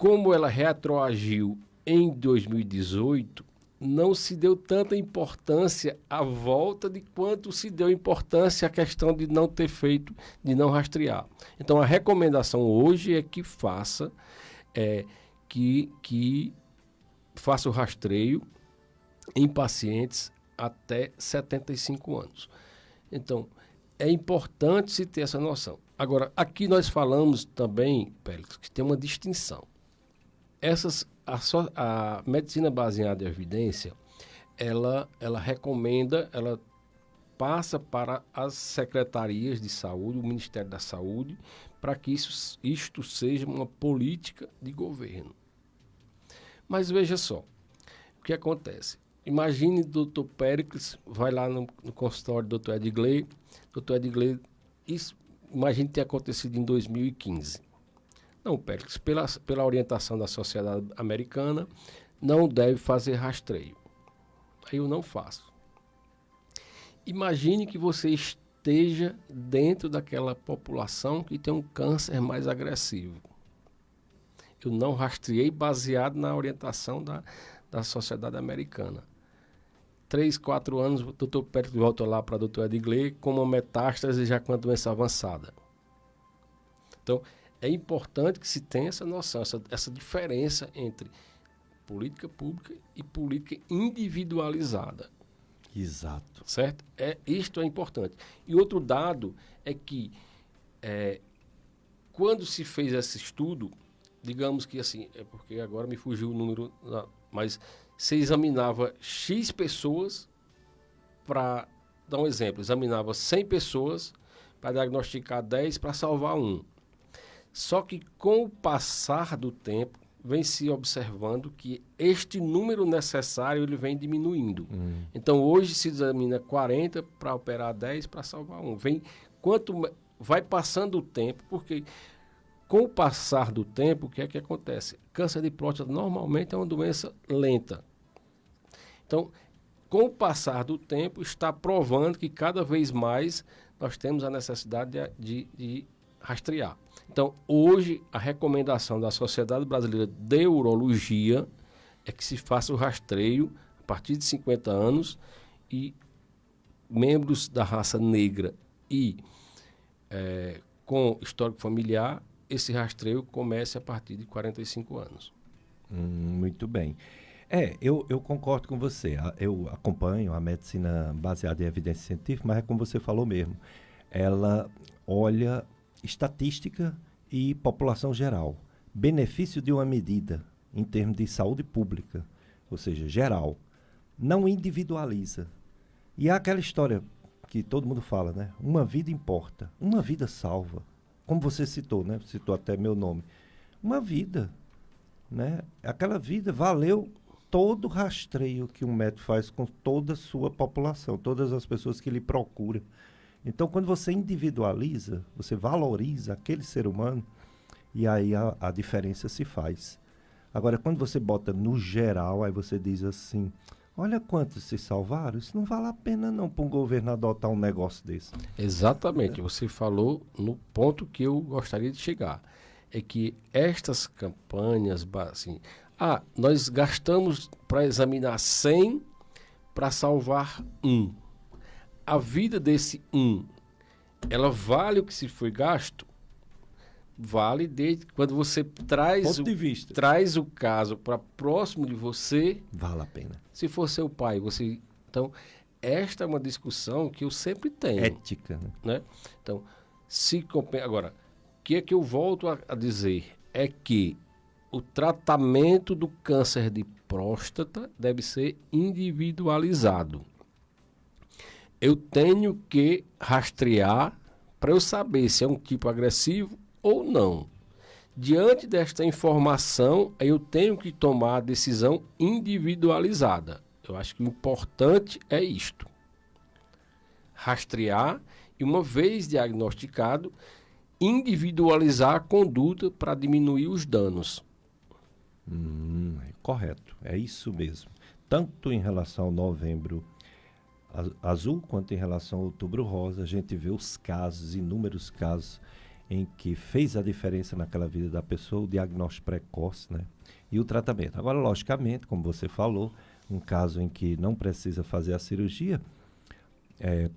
S5: como ela retroagiu em 2018, não se deu tanta importância à volta de quanto se deu importância à questão de não ter feito, de não rastrear. Então, a recomendação hoje é que faça, que faça o rastreio em pacientes até 75 anos. Então, é importante se ter essa noção. Agora, aqui nós falamos também, Pélix, que tem uma distinção. A medicina baseada em evidência, ela recomenda, ela passa para as secretarias de saúde, o Ministério da Saúde, para que isto seja uma política de governo. Mas veja só, o que acontece? Imagine o doutor Péricles, vai lá no consultório do doutor Edgley. Doutor Edgley, isso, imagine ter acontecido em 2015. Não, Péricles, pela orientação da sociedade americana, não deve fazer rastreio. Aí eu não faço. Imagine que você esteja dentro daquela população que tem um câncer mais agressivo. Eu não rastreei baseado na orientação da sociedade americana. 3, 4 anos, o doutor Péricles volta lá para o doutor Edgley com uma metástase já com a doença avançada. Então, é importante que se tenha essa noção, essa diferença entre política pública e política individualizada.
S4: Exato.
S5: Certo? Isto é importante. E outro dado é que quando se fez esse estudo, digamos que assim, é porque agora me fugiu o número, mas você examinava X pessoas para, dar um exemplo, examinava 100 pessoas para diagnosticar 10 para salvar 1. Só que com o passar do tempo, vem se observando que este número necessário ele vem diminuindo. Então, hoje se examina 40 para operar 10 para salvar 1. Vai passando o tempo, porque com o passar do tempo, o que é que acontece? Câncer de próstata normalmente é uma doença lenta. Então, com o passar do tempo, está provando que cada vez mais nós temos a necessidade de rastrear. Então, hoje, a recomendação da Sociedade Brasileira de Urologia é que se faça o rastreio a partir de 50 anos e membros da raça negra e com histórico familiar, esse rastreio comece a partir de 45 anos.
S4: Muito bem. Eu concordo com você. Eu acompanho a medicina baseada em evidência científica, mas é como você falou mesmo. Ela olha estatística e população geral. Benefício de uma medida em termos de saúde pública, ou seja, geral. Não individualiza. E há aquela história que todo mundo fala, né? Uma vida importa, uma vida salva. Como você citou, né? Citou até meu nome. Uma vida, né? Aquela vida valeu todo o rastreio que um médico faz com toda a sua população, todas as pessoas que lhe procuram. Então, quando você individualiza, você valoriza aquele ser humano, e aí a diferença se faz. Agora, quando você bota no geral, aí você diz assim, olha quantos se salvaram, isso não vale a pena não para um governo adotar um negócio desse.
S5: Exatamente, você falou no ponto que eu gostaria de chegar. É que estas campanhas, assim, nós gastamos para examinar 100 para salvar 1. A vida desse ela vale o que se foi gasto? Vale desde quando você traz o caso para próximo de você.
S4: Vale a pena.
S5: Se for seu pai, então, esta é uma discussão que eu sempre tenho.
S4: Ética,
S5: né? Então, agora, o que é que eu volto a dizer? É que o tratamento do câncer de próstata deve ser individualizado. Eu tenho que rastrear para eu saber se é um tipo agressivo ou não. Diante desta informação, eu tenho que tomar a decisão individualizada. Eu acho que o importante é isto. Rastrear e, uma vez diagnosticado, individualizar a conduta para diminuir os danos.
S4: Correto, é isso mesmo. Tanto em relação ao Novembro Azul, quanto em relação ao Outubro Rosa, a gente vê os casos, inúmeros casos, em que fez a diferença naquela vida da pessoa, o diagnóstico precoce, né? E o tratamento. Agora, logicamente, como você falou, um caso em que não precisa fazer a cirurgia,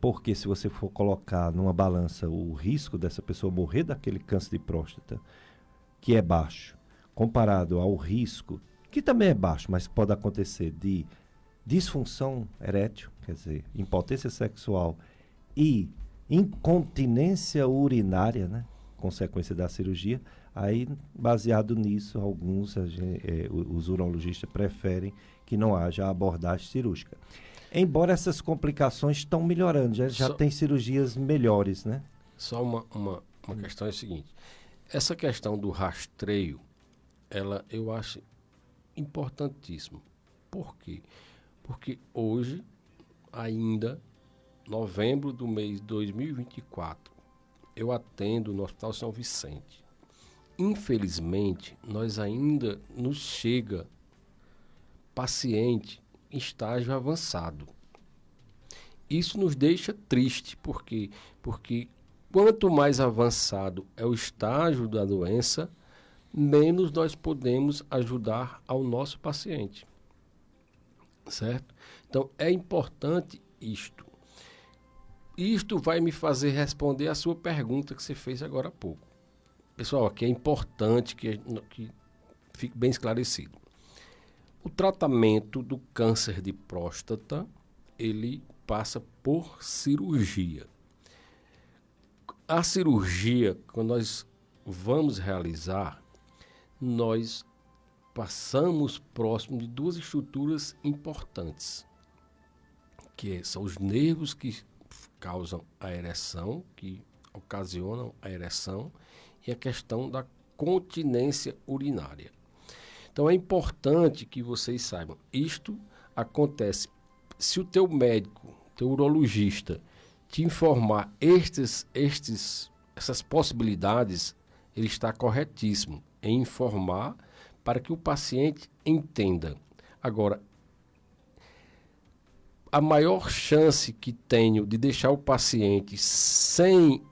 S4: porque se você for colocar numa balança o risco dessa pessoa morrer daquele câncer de próstata, que é baixo, comparado ao risco, que também é baixo, mas pode acontecer, de disfunção erétil, quer dizer, impotência sexual e incontinência urinária, né? Consequência da cirurgia, aí, baseado nisso, os urologistas preferem que não haja abordagem cirúrgica. Embora essas complicações estão melhorando, já tem cirurgias melhores, né?
S5: Só uma questão é a seguinte, essa questão do rastreio, eu acho importantíssimo. Por quê? Porque hoje, ainda, novembro do mês 2024, eu atendo no Hospital São Vicente. Infelizmente, nós ainda nos chega paciente em estágio avançado. Isso nos deixa triste, porque quanto mais avançado é o estágio da doença, menos nós podemos ajudar ao nosso paciente. Certo? Então, é importante isto. Isto vai me fazer responder a sua pergunta que você fez agora há pouco. Pessoal, aqui é importante que fique bem esclarecido. O tratamento do câncer de próstata, ele passa por cirurgia. A cirurgia, quando nós vamos realizar, nós passamos próximo de duas estruturas importantes, que são os nervos que causam a ereção, que ocasionam a ereção, e a questão da continência urinária. Então é importante que vocês saibam, isto acontece, se o teu médico, teu urologista, te informar essas possibilidades, ele está corretíssimo em informar para que o paciente entenda. Agora, a maior chance que tenho de deixar o paciente sem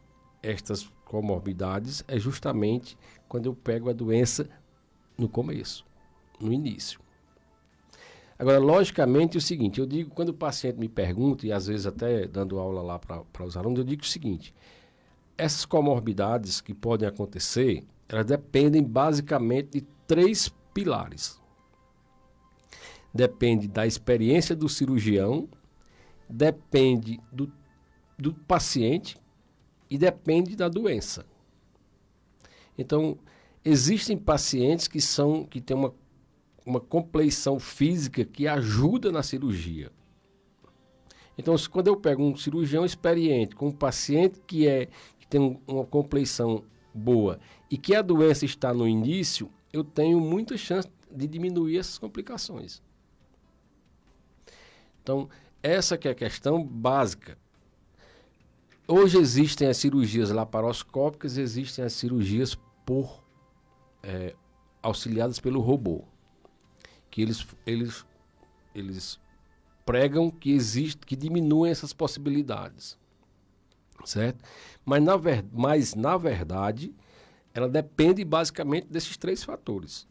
S5: estas comorbidades é justamente quando eu pego a doença no começo, no início. Agora, logicamente, é o seguinte, eu digo, quando o paciente me pergunta, e às vezes até dando aula lá para os alunos, eu digo o seguinte, essas comorbidades que podem acontecer, elas dependem basicamente de 3 pilares. Depende da experiência do cirurgião, depende do paciente e depende da doença. Então, existem pacientes que têm uma compleição física que ajuda na cirurgia. Então, quando eu pego um cirurgião experiente com um paciente que tem uma compleição boa e que a doença está no início, eu tenho muita chance de diminuir essas complicações. Então, essa que é a questão básica. Hoje existem as cirurgias laparoscópicas, existem as cirurgias auxiliadas pelo robô, que eles pregam que diminuem essas possibilidades, certo? Mas na verdade, ela depende basicamente desses 3 fatores.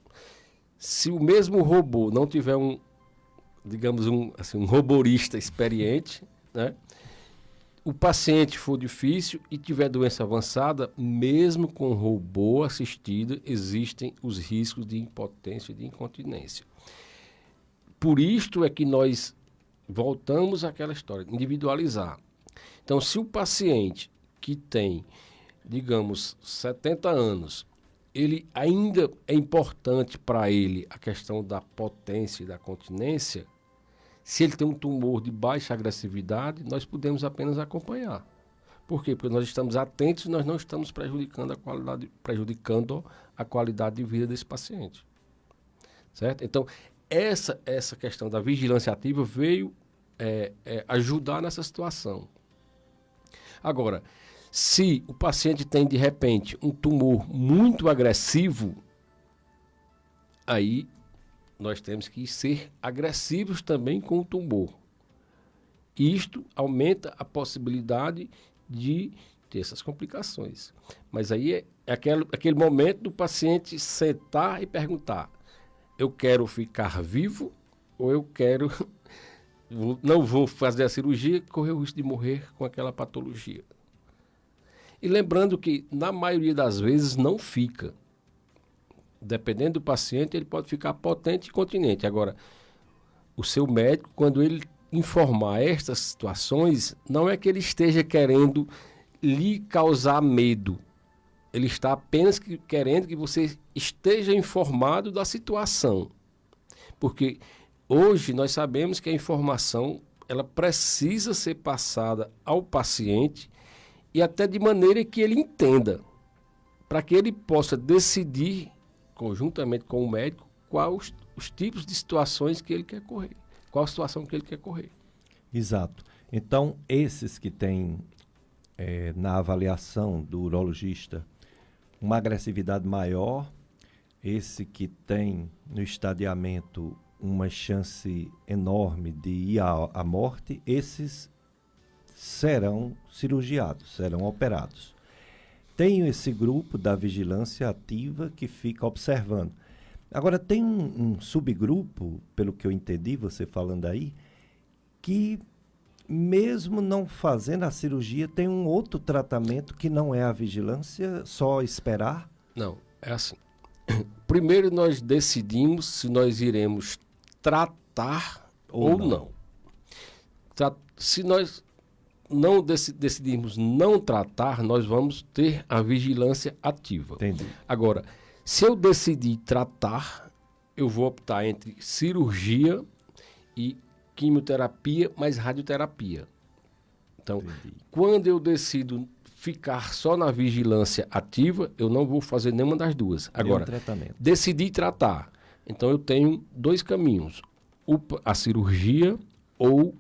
S5: Se o mesmo robô não tiver um roborista experiente, né? O paciente for difícil e tiver doença avançada, mesmo com robô assistido, existem os riscos de impotência e de incontinência. Por isto é que nós voltamos àquela história, individualizar. Então, se o paciente que tem, digamos, 70 anos, ele ainda é importante para ele a questão da potência e da continência, se ele tem um tumor de baixa agressividade, nós podemos apenas acompanhar. Por quê? Porque nós estamos atentos e nós não estamos prejudicando a qualidade de vida desse paciente. Certo? Então, essa questão da vigilância ativa veio ajudar nessa situação. Agora, se o paciente tem, de repente, um tumor muito agressivo, aí nós temos que ser agressivos também com o tumor. Isto aumenta a possibilidade de ter essas complicações. Mas aí é aquele momento do paciente sentar e perguntar: eu quero ficar vivo ou eu quero... não vou fazer a cirurgia e correr o risco de morrer com aquela patologia. E lembrando que, na maioria das vezes, não fica. Dependendo do paciente, ele pode ficar potente e continente. Agora, o seu médico, quando ele informar estas situações, não é que ele esteja querendo lhe causar medo. Ele está apenas querendo que você esteja informado da situação. Porque hoje nós sabemos que a informação ela precisa ser passada ao paciente e até de maneira que ele entenda, para que ele possa decidir, conjuntamente com o médico, quais os tipos de situações que ele quer correr, qual a situação que ele quer correr.
S4: Exato. Então, esses que têm, na avaliação do urologista, uma agressividade maior, esse que tem no estadiamento uma chance enorme de ir à morte, esses serão cirurgiados, serão operados. Tem esse grupo da vigilância ativa que fica observando. Agora, tem um subgrupo, pelo que eu entendi, você falando aí, que mesmo não fazendo a cirurgia, tem um outro tratamento que não é a vigilância, só esperar?
S5: Não, é assim. Primeiro nós decidimos se nós iremos tratar ou não. Se nós não decidirmos não tratar, nós vamos ter a vigilância ativa.
S4: Entendi.
S5: Agora, se eu decidir tratar, eu vou optar entre cirurgia e quimioterapia mais radioterapia. Então, quando eu decido ficar só na vigilância ativa, eu não vou fazer nenhuma das duas. Agora, decidi tratar. Então, eu tenho dois caminhos. A cirurgia ou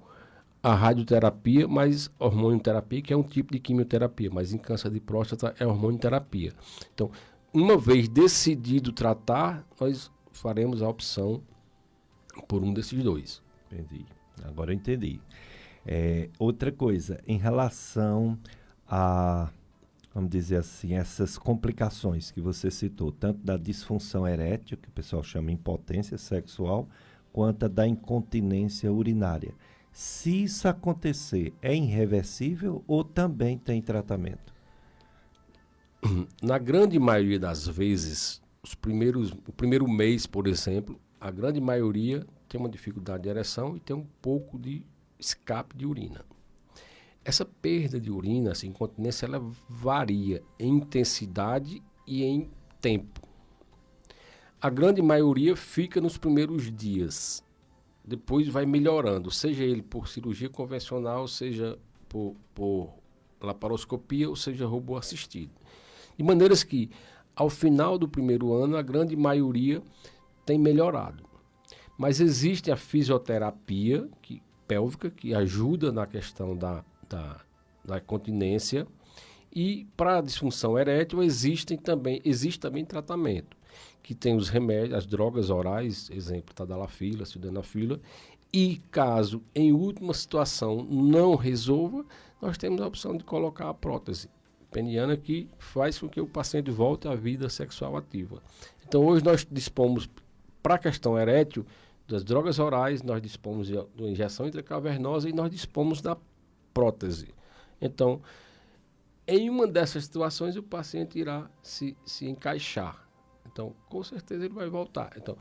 S5: a radioterapia mais hormonioterapia, que é um tipo de quimioterapia, mas em câncer de próstata é hormonioterapia. Então, uma vez decidido tratar, nós faremos a opção por um desses dois.
S4: Entendi. Agora eu entendi. Outra coisa, em relação a, vamos dizer assim, essas complicações que você citou, tanto da disfunção erétil, que o pessoal chama impotência sexual, quanto da incontinência urinária. Se isso acontecer, é irreversível ou também tem tratamento?
S5: Na grande maioria das vezes, o primeiro mês, por exemplo, a grande maioria tem uma dificuldade de ereção e tem um pouco de escape de urina. Essa perda de urina, essa incontinência, ela varia em intensidade e em tempo. A grande maioria fica nos primeiros dias. Depois vai melhorando, seja ele por cirurgia convencional, seja por laparoscopia, ou seja robô assistido. De maneiras que, ao final do primeiro ano, a grande maioria tem melhorado. Mas existe a fisioterapia pélvica, que ajuda na questão da continência, e para a disfunção erétil existe também tratamento, que tem os remédios, as drogas orais, exemplo, tadalafila, sildenafila, e caso em última situação não resolva, nós temos a opção de colocar a prótese peniana, que faz com que o paciente volte à vida sexual ativa. Então hoje nós dispomos, para a questão erétil, das drogas orais, nós dispomos da injeção intracavernosa e nós dispomos da prótese. Então, em uma dessas situações, o paciente irá se encaixar. Então, com certeza ele vai voltar. Então,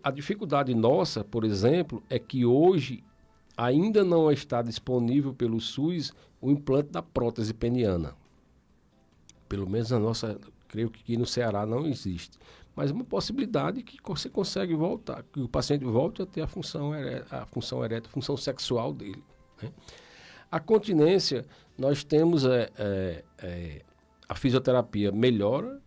S5: a dificuldade nossa, por exemplo, é que hoje ainda não está disponível pelo SUS o implante da prótese peniana. Pelo menos creio que aqui no Ceará não existe. Mas é uma possibilidade que você consegue voltar, que o paciente volte a ter a função erétil, a função sexual dele, né? A continência, nós temos a fisioterapia melhora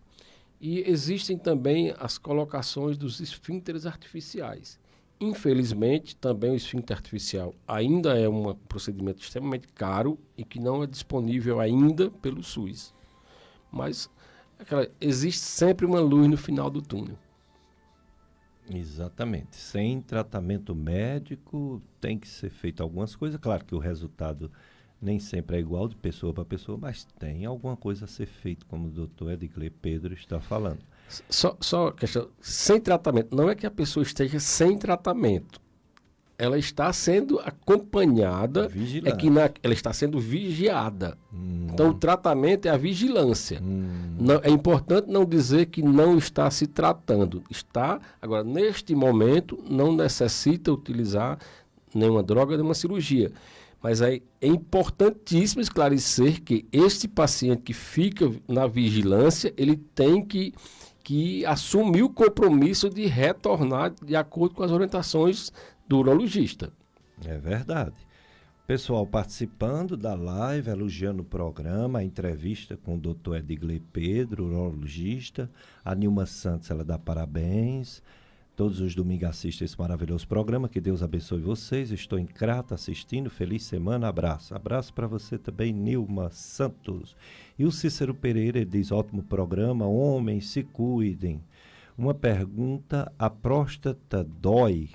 S5: e existem também as colocações dos esfíncteres artificiais. Infelizmente, também o esfíncter artificial ainda é um procedimento extremamente caro e que não é disponível ainda pelo SUS. Mas existe sempre uma luz no final do túnel.
S4: Exatamente. Sem tratamento médico, tem que ser feito algumas coisas. Claro que o resultado Nem sempre é igual de pessoa para pessoa, mas tem alguma coisa a ser feita, como o doutor Edgley Pedro está falando.
S5: Só questão, sem tratamento, não é que a pessoa esteja sem tratamento. Ela está sendo acompanhada, ela está sendo vigiada. Então, o tratamento é a vigilância. Não, é importante não dizer que não está se tratando. Está, agora, neste momento, não necessita utilizar nenhuma droga, nenhuma cirurgia. Mas é importantíssimo esclarecer que este paciente que fica na vigilância, ele tem que assumir o compromisso de retornar de acordo com as orientações do urologista.
S4: É verdade. Pessoal participando da live, elogiando o programa, a entrevista com o doutor Edgley Pedro, urologista. A Nilma Santos, ela dá parabéns. Todos os domingos assistem esse maravilhoso programa. Que Deus abençoe vocês. Estou em Crato assistindo. Feliz semana. Abraço. Abraço para você também, Nilma Santos. E o Cícero Pereira diz, ótimo programa. Homens, se cuidem. Uma pergunta, a próstata dói?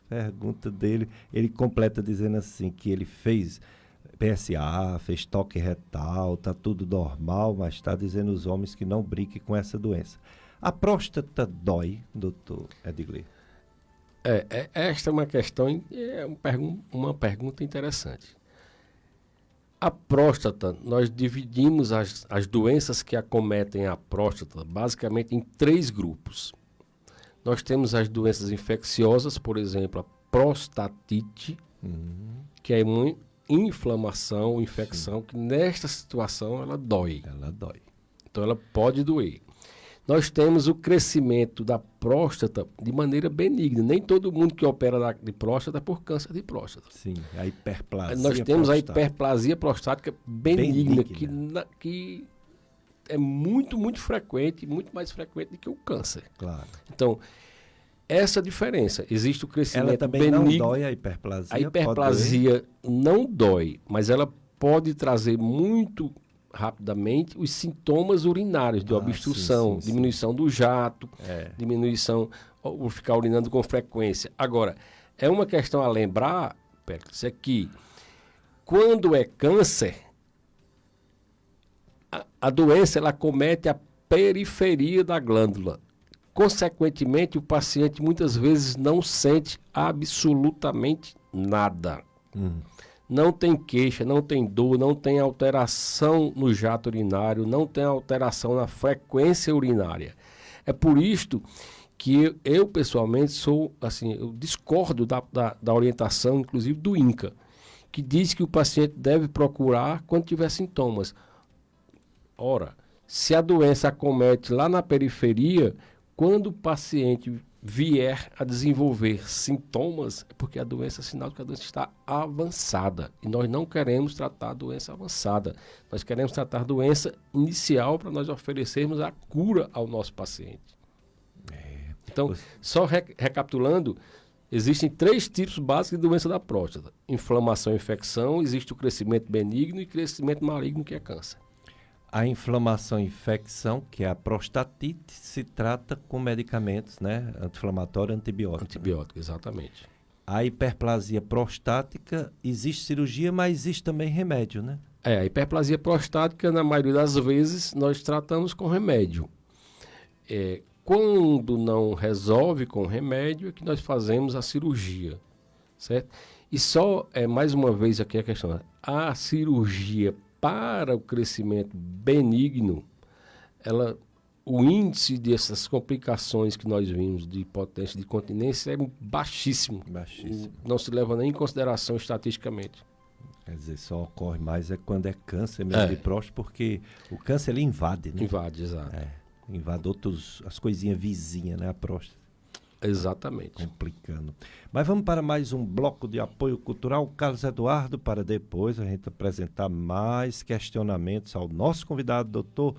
S4: Pergunta dele. Ele completa dizendo assim, que ele fez PSA, fez toque retal, está tudo normal, mas está dizendo os homens que não brinquem com essa doença. A próstata dói, doutor Edgley?
S5: Esta é uma questão, uma pergunta interessante. A próstata, nós dividimos as doenças que acometem a próstata basicamente em 3 grupos. Nós temos as doenças infecciosas, por exemplo, a prostatite, que é uma inflamação, infecção, que nesta situação ela dói.
S4: Ela dói.
S5: Então ela pode doer. Nós temos o crescimento da próstata de maneira benigna. Nem todo mundo que opera de próstata é por câncer de próstata.
S4: Sim, a hiperplasia
S5: Nós temos a hiperplasia prostática benigna. Que é muito, muito frequente, muito mais frequente do que o câncer.
S4: Claro.
S5: Então, essa diferença. Existe o crescimento
S4: ela também
S5: benigno.
S4: Não dói a hiperplasia?
S5: A hiperplasia não dói, mas ela pode trazer muito rapidamente os sintomas urinários de obstrução, sim. Diminuição do jato, diminuição, ou ficar urinando com frequência. Agora, é uma questão a lembrar, Péricles, é que quando é câncer, a doença ela acomete a periferia da glândula. Consequentemente, o paciente muitas vezes não sente absolutamente nada. Não tem queixa, não tem dor, não tem alteração no jato urinário, não tem alteração na frequência urinária. É por isto que eu pessoalmente sou, assim, eu discordo da orientação, inclusive do INCA, que diz que o paciente deve procurar quando tiver sintomas. Ora, se a doença acomete lá na periferia, quando o paciente vier a desenvolver sintomas, é porque a doença é sinal de que a doença está avançada. E nós não queremos tratar a doença avançada. Nós queremos tratar a doença inicial para nós oferecermos a cura ao nosso paciente. Então, só recapitulando, existem 3 tipos básicos de doença da próstata. Inflamação e infecção, existe o crescimento benigno e crescimento maligno, que é câncer.
S4: A inflamação e infecção, que é a prostatite, se trata com medicamentos, né? Anti-inflamatório, antibiótico.
S5: Antibiótico, exatamente.
S4: A hiperplasia prostática, existe cirurgia, mas existe também remédio, né?
S5: A hiperplasia prostática, na maioria das vezes, nós tratamos com remédio. Quando não resolve com remédio, é que nós fazemos a cirurgia, certo? E só, mais uma vez aqui a questão, a cirurgia para o crescimento benigno, o índice dessas complicações que nós vimos de potência de continência é baixíssimo. Não se leva nem em consideração estatisticamente.
S4: Quer dizer, só ocorre mais quando é câncer mesmo de próstata, porque o câncer ele invade, né?
S5: Invade, exato.
S4: Invade as coisinhas vizinhas, né? A próstata.
S5: Exatamente.
S4: Complicando. Mas vamos para mais um bloco de apoio cultural. Carlos Eduardo, para depois a gente apresentar mais questionamentos ao nosso convidado, doutor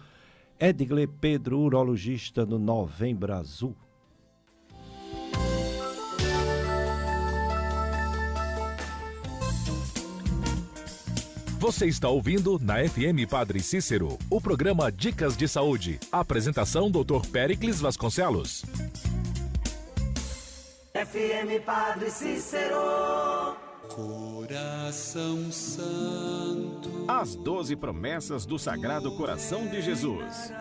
S4: Edgley Pedro, urologista no Novembro Azul.
S2: Você está ouvindo na FM Padre Cícero, o programa Dicas de Saúde. Apresentação Dr. Péricles Vasconcelos.
S3: FM Padre Cícero.
S16: Coração Santo,
S17: as 12 promessas do Sagrado Coração de Jesus.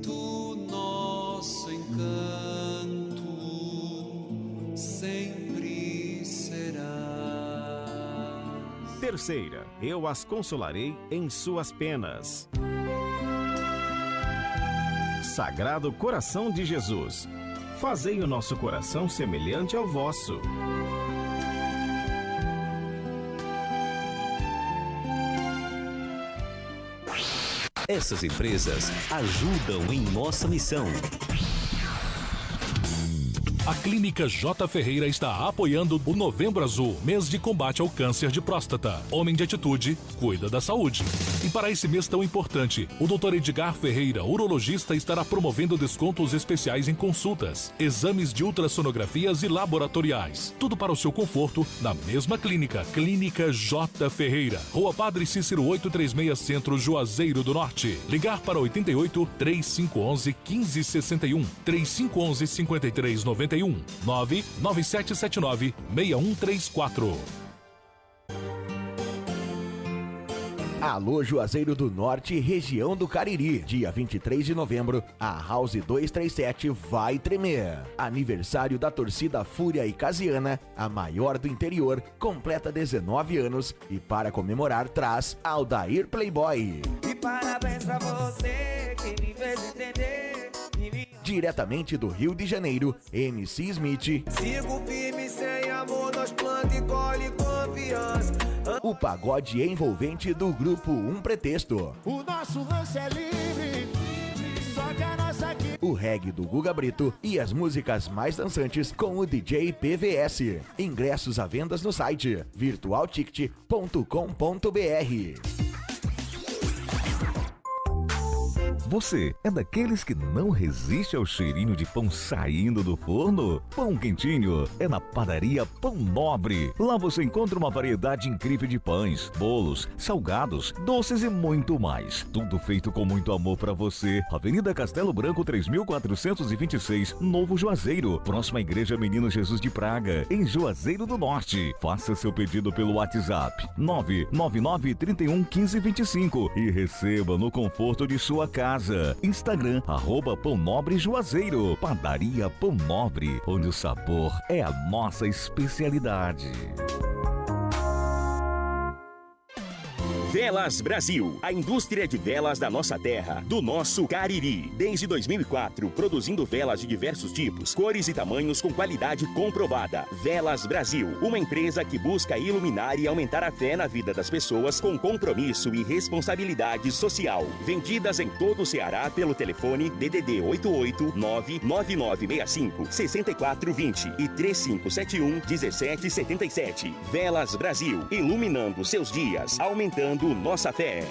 S16: Tu nosso encanto sempre serás.
S17: Terceira, eu as consolarei em suas penas. Sagrado Coração de Jesus, fazei o nosso coração semelhante ao vosso.
S6: Essas empresas ajudam em nossa missão.
S2: A Clínica J. Ferreira está apoiando o Novembro Azul, mês de combate ao câncer de próstata. Homem de atitude, cuida da saúde. E para esse mês tão importante, o Dr. Edgar Ferreira, urologista, estará promovendo descontos especiais em consultas, exames de ultrassonografias e laboratoriais. Tudo para o seu conforto na mesma clínica. Clínica J. Ferreira, Rua Padre Cícero 836 Centro, Juazeiro do Norte. Ligar para 88 3511 1561 3511 5391 99779 6134.
S18: Alô Juazeiro do Norte, região do Cariri. Dia 23 de novembro, a House 237 vai tremer. Aniversário da torcida Fúria e Casiana, a maior do interior, completa 19 anos e para comemorar traz Aldair Playboy.
S3: E parabéns pra você que me fez entender.
S18: Diretamente do Rio de Janeiro, MC Smith.
S3: Sigo firme sem amor, nós planta e colhe confiança.
S18: O pagode envolvente do grupo Um Pretexto.
S3: O nosso lance é livre, só que a nossa aqui.
S18: O reggae do Guga Brito e as músicas mais dançantes com o DJ PVS. Ingressos à venda no site virtualticket.com.br.
S19: Você é daqueles que não resiste ao cheirinho de pão saindo do forno? Pão quentinho é na Padaria Pão Nobre. Lá você encontra uma variedade incrível de pães, bolos, salgados, doces e muito mais. Tudo feito com muito amor para você. Avenida Castelo Branco 3426, Novo Juazeiro, próxima à Igreja Menino Jesus de Praga, em Juazeiro do Norte. Faça seu pedido pelo WhatsApp 999 31 15 25 e receba no conforto de sua casa. Instagram, @Pão Nobre Juazeiro. Padaria Pão Nobre, onde o sabor é a nossa especialidade.
S20: Velas Brasil, a indústria de velas da nossa terra, do nosso Cariri. Desde 2004, produzindo velas de diversos tipos, cores e tamanhos com qualidade comprovada. Velas Brasil, uma empresa que busca iluminar e aumentar a fé na vida das pessoas com compromisso e responsabilidade social. Vendidas em todo o Ceará pelo telefone DDD 889-9965-6420 e 3571-1777. Velas Brasil, iluminando seus dias, aumentando nossa fé.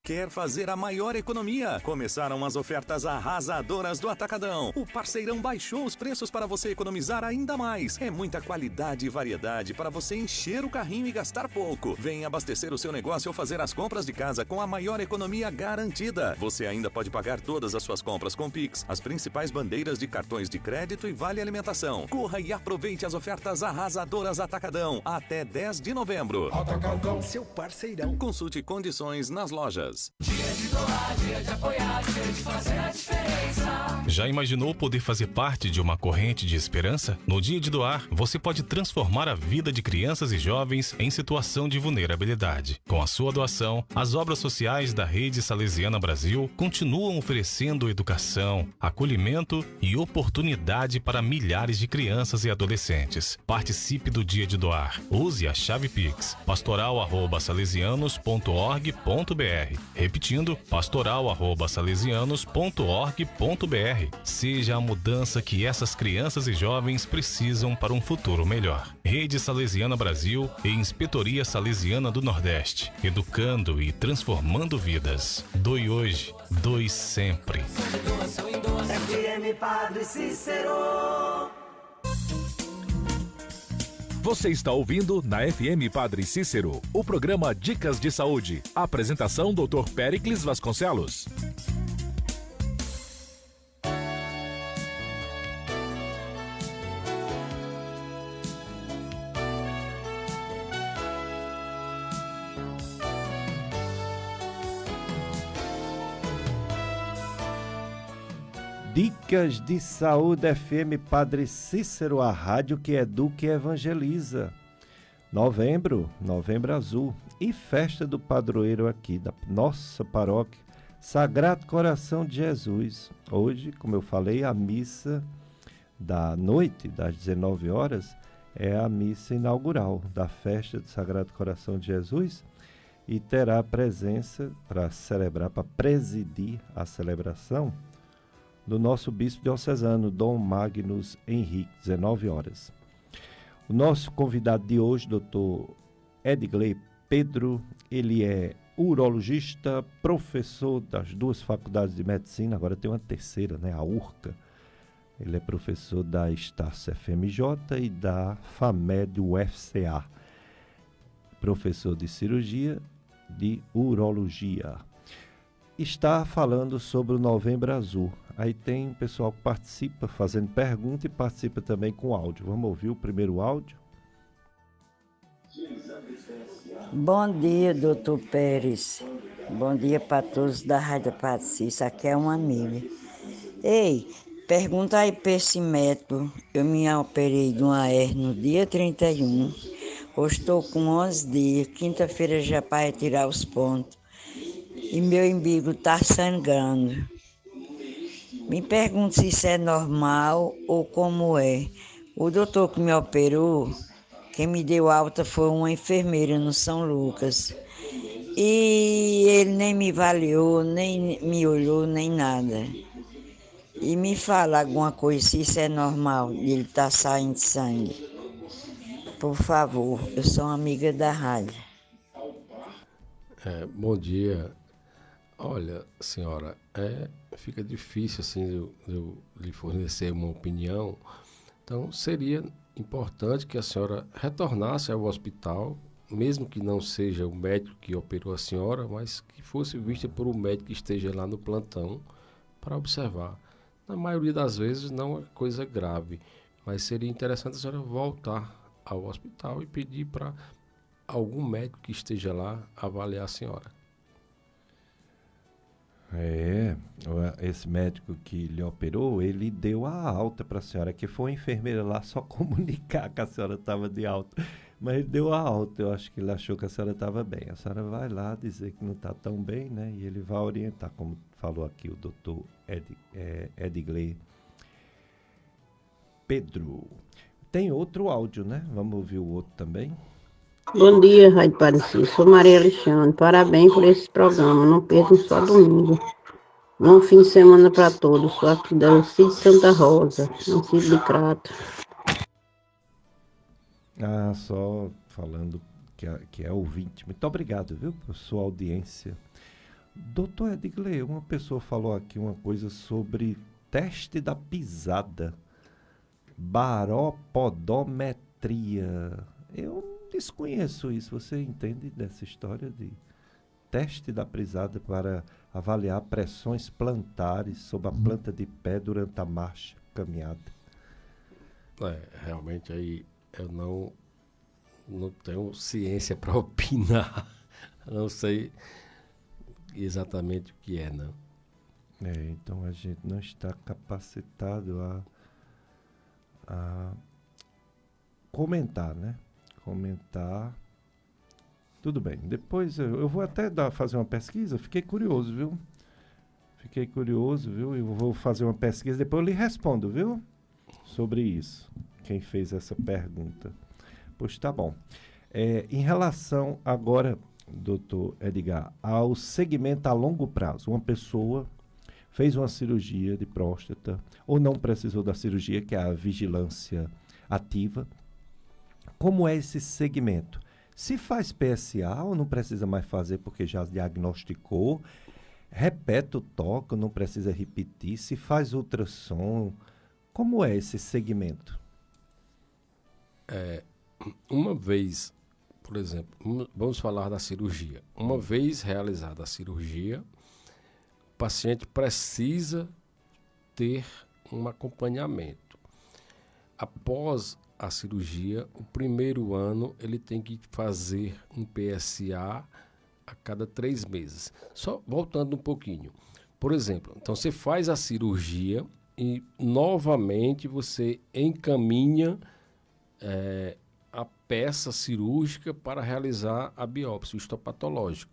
S21: Quer fazer a maior economia? Começaram as ofertas arrasadoras do Atacadão. O parceirão baixou os preços para você economizar ainda mais. É muita qualidade e variedade para você encher o carrinho e gastar pouco. Venha abastecer o seu negócio ou fazer as compras de casa com a maior economia garantida. Você ainda pode pagar todas as suas compras com Pix, as principais bandeiras de cartões de crédito e vale alimentação. Corra e aproveite as ofertas arrasadoras Atacadão até 10 de novembro.
S22: Atacadão, seu parceirão.
S21: Consulte condições nas lojas.
S3: Dia de doar, dia de apoiar, dia de fazer a diferença.
S23: Já imaginou poder fazer parte de uma corrente de esperança? No Dia de Doar, você pode transformar a vida de crianças e jovens em situação de vulnerabilidade. Com a sua doação, as obras sociais da Rede Salesiana Brasil continuam oferecendo educação, acolhimento e oportunidade para milhares de crianças e adolescentes. Participe do Dia de Doar. Use a chave Pix, pastoral@salesianos.org.br. Repetindo, pastoral@salesianos.org.br. Seja a mudança que essas crianças e jovens precisam para um futuro melhor. Rede Salesiana Brasil e Inspetoria Salesiana do Nordeste. Educando e transformando vidas. Doe hoje, doe sempre.
S3: FM Padre Cícero.
S2: Você está ouvindo na FM Padre Cícero, o programa Dicas de Saúde. Apresentação Dr. Péricles Vasconcelos.
S4: Dicas de Saúde FM Padre Cícero, a rádio que educa e evangeliza. Novembro azul e festa do padroeiro aqui da nossa paróquia, Sagrado Coração de Jesus. Hoje, como eu falei, a missa da noite, das 19 horas, é a missa inaugural da festa do Sagrado Coração de Jesus e terá presença para celebrar, para presidir a celebração do nosso bispo diocesano, Dom Magnus Henrique, 19 horas. O nosso convidado de hoje, Dr. Edgley Pedro, ele é urologista, professor das duas faculdades de medicina, agora tem uma terceira, né, a URCA. Ele é professor da Estácio FMJ e da FAMED UFCA, professor de cirurgia, de urologia. Está falando sobre o Novembro Azul. Aí tem pessoal que participa fazendo pergunta e participa também com áudio. Vamos ouvir o primeiro áudio?
S7: Bom dia, doutor Pérez. Bom dia para todos da Rádio Padre Cícero. Aqui é uma amiga. Ei, pergunta aí para esse médico. Eu me operei de uma hernia no dia 31. Hoje estou com 11 dias. Quinta-feira já para retirar os pontos. E meu umbigo está sangrando. Me pergunto se isso é normal ou como é. O doutor que me operou, quem me deu alta foi uma enfermeira no São Lucas. E ele nem me avaliou, nem me olhou, nem nada. E me fala alguma coisa, se isso é normal, e ele está saindo sangue. Por favor, eu sou uma amiga da rádio.
S5: Bom dia. Olha, senhora, fica difícil assim eu lhe fornecer uma opinião. Então, seria importante que a senhora retornasse ao hospital, mesmo que não seja o médico que operou a senhora, mas que fosse vista por um médico que esteja lá no plantão para observar. Na maioria das vezes não é coisa grave, mas seria interessante a senhora voltar ao hospital e pedir para algum médico que esteja lá avaliar a senhora.
S4: Esse médico que lhe operou, ele deu a alta para a senhora, que foi a enfermeira lá só comunicar que a senhora estava de alta, mas ele deu a alta. Eu acho que ele achou que a senhora estava bem. A senhora vai lá dizer que não está tão bem, né? E ele vai orientar, como falou aqui o doutor Edgley Pedro. Tem outro áudio, né? Vamos ouvir o outro também.
S8: Bom dia, Rádio Padre Cícero. Sou Maria Alexandre. Parabéns por esse programa. Não percam só domingo. Bom fim de semana para todos. Sou aqui da Alcide Santa Rosa, Alcide de Crato.
S4: Só falando que é ouvinte. Muito obrigado, viu, por sua audiência. Doutor Edgley, uma pessoa falou aqui uma coisa sobre teste da pisada. Baropodometria. Eu desconheço isso. Você entende dessa história de teste da pisada para avaliar pressões plantares sobre a planta de pé durante a marcha, caminhada?
S5: Realmente aí eu não tenho ciência para opinar. Não sei exatamente o que é, não.
S4: Então a gente não está capacitado a comentar, né? Comentar. Tudo bem. Depois eu vou até fazer uma pesquisa. Fiquei curioso, viu? Eu vou fazer uma pesquisa. Depois eu lhe respondo, viu? Sobre isso. Quem fez essa pergunta. Pois tá bom. Em relação agora, doutor Edgar, ao segmento a longo prazo. Uma pessoa fez uma cirurgia de próstata ou não precisou da cirurgia, que é a vigilância ativa. Como é esse segmento? Se faz PSA ou não precisa mais fazer porque já diagnosticou? Repete o toque, não precisa repetir? Se faz ultrassom? Como é esse segmento?
S5: Uma vez, por exemplo, vamos falar da cirurgia. Uma vez realizada a cirurgia, o paciente precisa ter um acompanhamento. Após a cirurgia, o primeiro ano ele tem que fazer um PSA a cada 3 meses. Só voltando um pouquinho. Por exemplo, então você faz a cirurgia, e novamente você encaminha a peça cirúrgica para realizar a biópsia, o histopatológico.